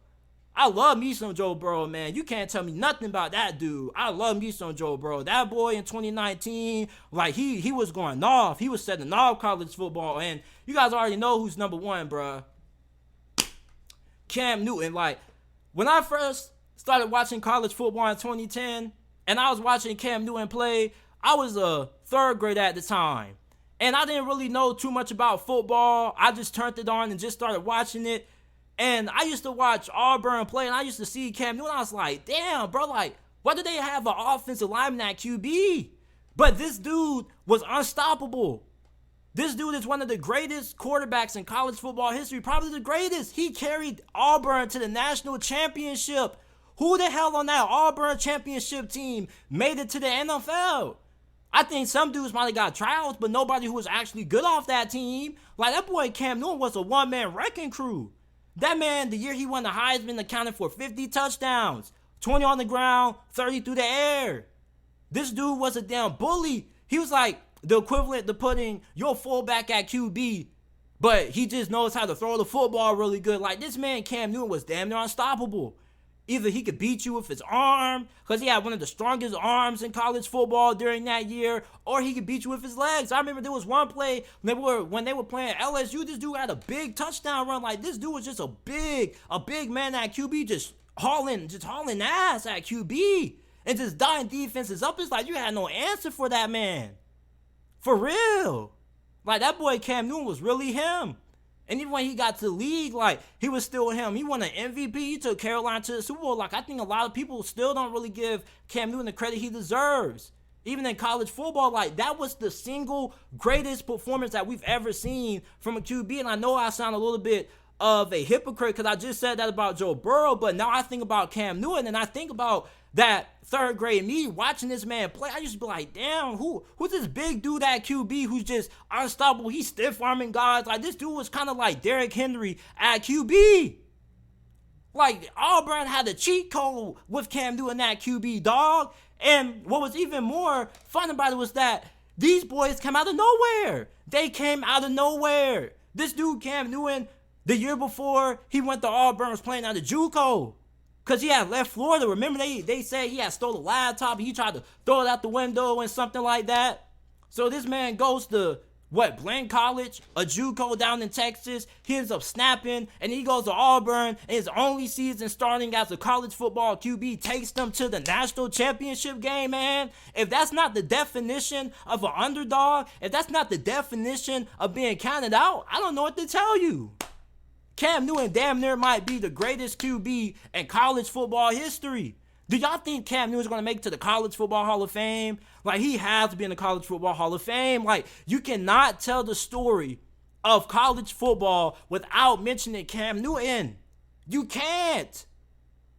I love me some Joe Burrow, man. You can't tell me nothing about that dude. I love me some Joe Burrow. That boy in 2019, like, he was going off. He was setting off college football. And you guys already know who's number one, bruh. Cam Newton. Like, when I first started watching college football in 2010, and I was watching Cam Newton play, I was a third grader at the time. And I didn't really know too much about football. I just turned it on and just started watching it. And I used to watch Auburn play, and I used to see Cam Newton. I was like, damn, bro, like, why do they have an offensive lineman at QB? But this dude was unstoppable. This dude is one of the greatest quarterbacks in college football history, probably the greatest. He carried Auburn to the national championship. Who the hell on that Auburn championship team made it to the NFL? I think some dudes might have got tryouts, but nobody who was actually good off that team. Like, that boy Cam Newton was a one-man wrecking crew. That man, the year he won the Heisman, accounted for 50 touchdowns, 20 on the ground, 30 through the air. This dude was a damn bully. He was like the equivalent to putting your fullback at QB, but he just knows how to throw the football really good. Like, this man, Cam Newton, was damn near unstoppable. Either he could beat you with his arm, because he had one of the strongest arms in college football during that year, or he could beat you with his legs. I remember there was one play when they were playing LSU, this dude had a big touchdown run. Like, this dude was just a big man at QB, just hauling ass at QB, and just dying defenses up. It's like you had no answer for that man. For real. Like, that boy Cam Newton was really him. And even when he got to the league, like, he was still him. He won an MVP. He took Carolina to the Super Bowl. Like, I think a lot of people still don't really give Cam Newton the credit he deserves. Even in college football, like, that was the single greatest performance that we've ever seen from a QB. And I know I sound a little bit of a hypocrite because I just said that about Joe Burrow, but now I think about Cam Newton, and I think about that third grade me watching this man play. I used to be like, damn, who's this big dude at QB who's just unstoppable? He's stiff-arming guys. Like, this dude was kind of like Derrick Henry at QB. Like, Auburn had a cheat code with Cam Newton at QB, dog. And what was even more fun about it was that these boys came out of nowhere. They came out of nowhere. This dude, Cam Newton, the year before he went to Auburn, was playing out of JUCO. Because he had left Florida. Remember, they said he had stole a laptop and he tried to throw it out the window and something like that. So this man goes to, Blaine College, a JUCO down in Texas. He ends up snapping, and he goes to Auburn, and his only season starting as a college football QB takes them to the national championship game, man. If that's not the definition of an underdog, if that's not the definition of being counted out, I don't know what to tell you. Cam Newton damn near might be the greatest QB in college football history. Do y'all think Cam Newton's going to make it to the College Football Hall of Fame? Like, he has to be in the College Football Hall of Fame. Like, you cannot tell the story of college football without mentioning Cam Newton. You can't.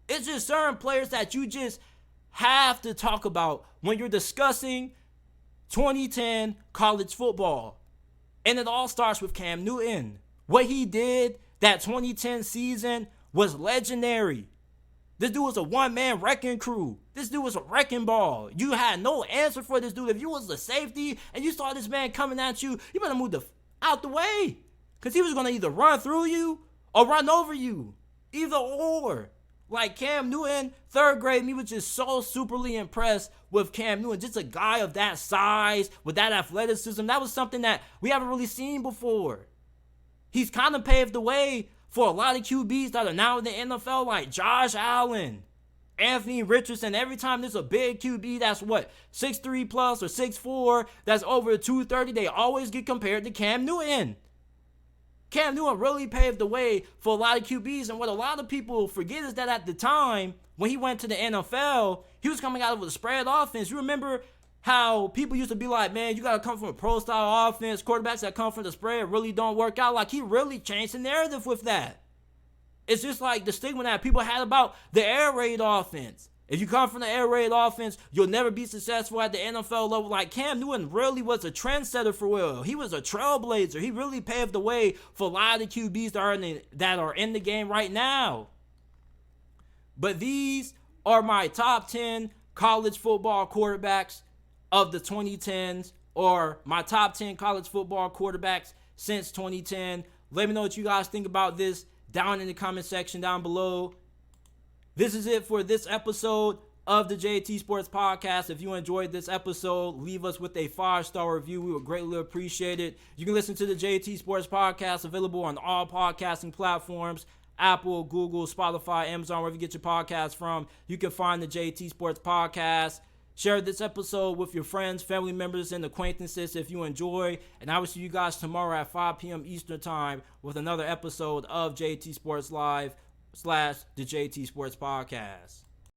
It's just certain players that you just have to talk about when you're discussing 2010 college football. And it all starts with Cam Newton. What he did that 2010 season was legendary. This dude was a one-man wrecking crew. This dude was a wrecking ball. You had no answer for this dude. If you was the safety and you saw this man coming at you, you better move out the way. Because he was going to either run through you or run over you. Either or. Like, Cam Newton, third grade me was just so superly impressed with Cam Newton. Just a guy of that size, with that athleticism. That was something that we haven't really seen before. He's kind of paved the way for a lot of QBs that are now in the NFL, like Josh Allen, Anthony Richardson. Every time there's a big QB that's 6'3 plus or 6'4, that's over 230, they always get compared to Cam Newton. Cam Newton really paved the way for a lot of QBs, and what a lot of people forget is that at the time, when he went to the NFL, he was coming out of a spread offense. You remember how people used to be like, man, you got to come from a pro-style offense. Quarterbacks that come from the spread really don't work out. Like, he really changed the narrative with that. It's just like the stigma that people had about the air raid offense. If you come from the air raid offense, you'll never be successful at the NFL level. Like, Cam Newton really was a trendsetter for real. He was a trailblazer. He really paved the way for a lot of the QBs that are in the game right now. But these are my top 10 college football quarterbacks of the 2010s, or my top 10 college football quarterbacks since 2010. Let me know what you guys think about this down in the comment section down below. This is it for this episode of the JT Sports Podcast. If you enjoyed this episode, leave us with a 5-star review. We would greatly appreciate it. You can listen to the JT Sports Podcast, available on all podcasting platforms: Apple, Google, Spotify, Amazon, wherever you get your podcasts from. You can find the JT Sports Podcast. Share this episode with your friends, family members, and acquaintances if you enjoy. And I will see you guys tomorrow at 5 p.m. Eastern Time with another episode of JT Sports Live / the JT Sports Podcast.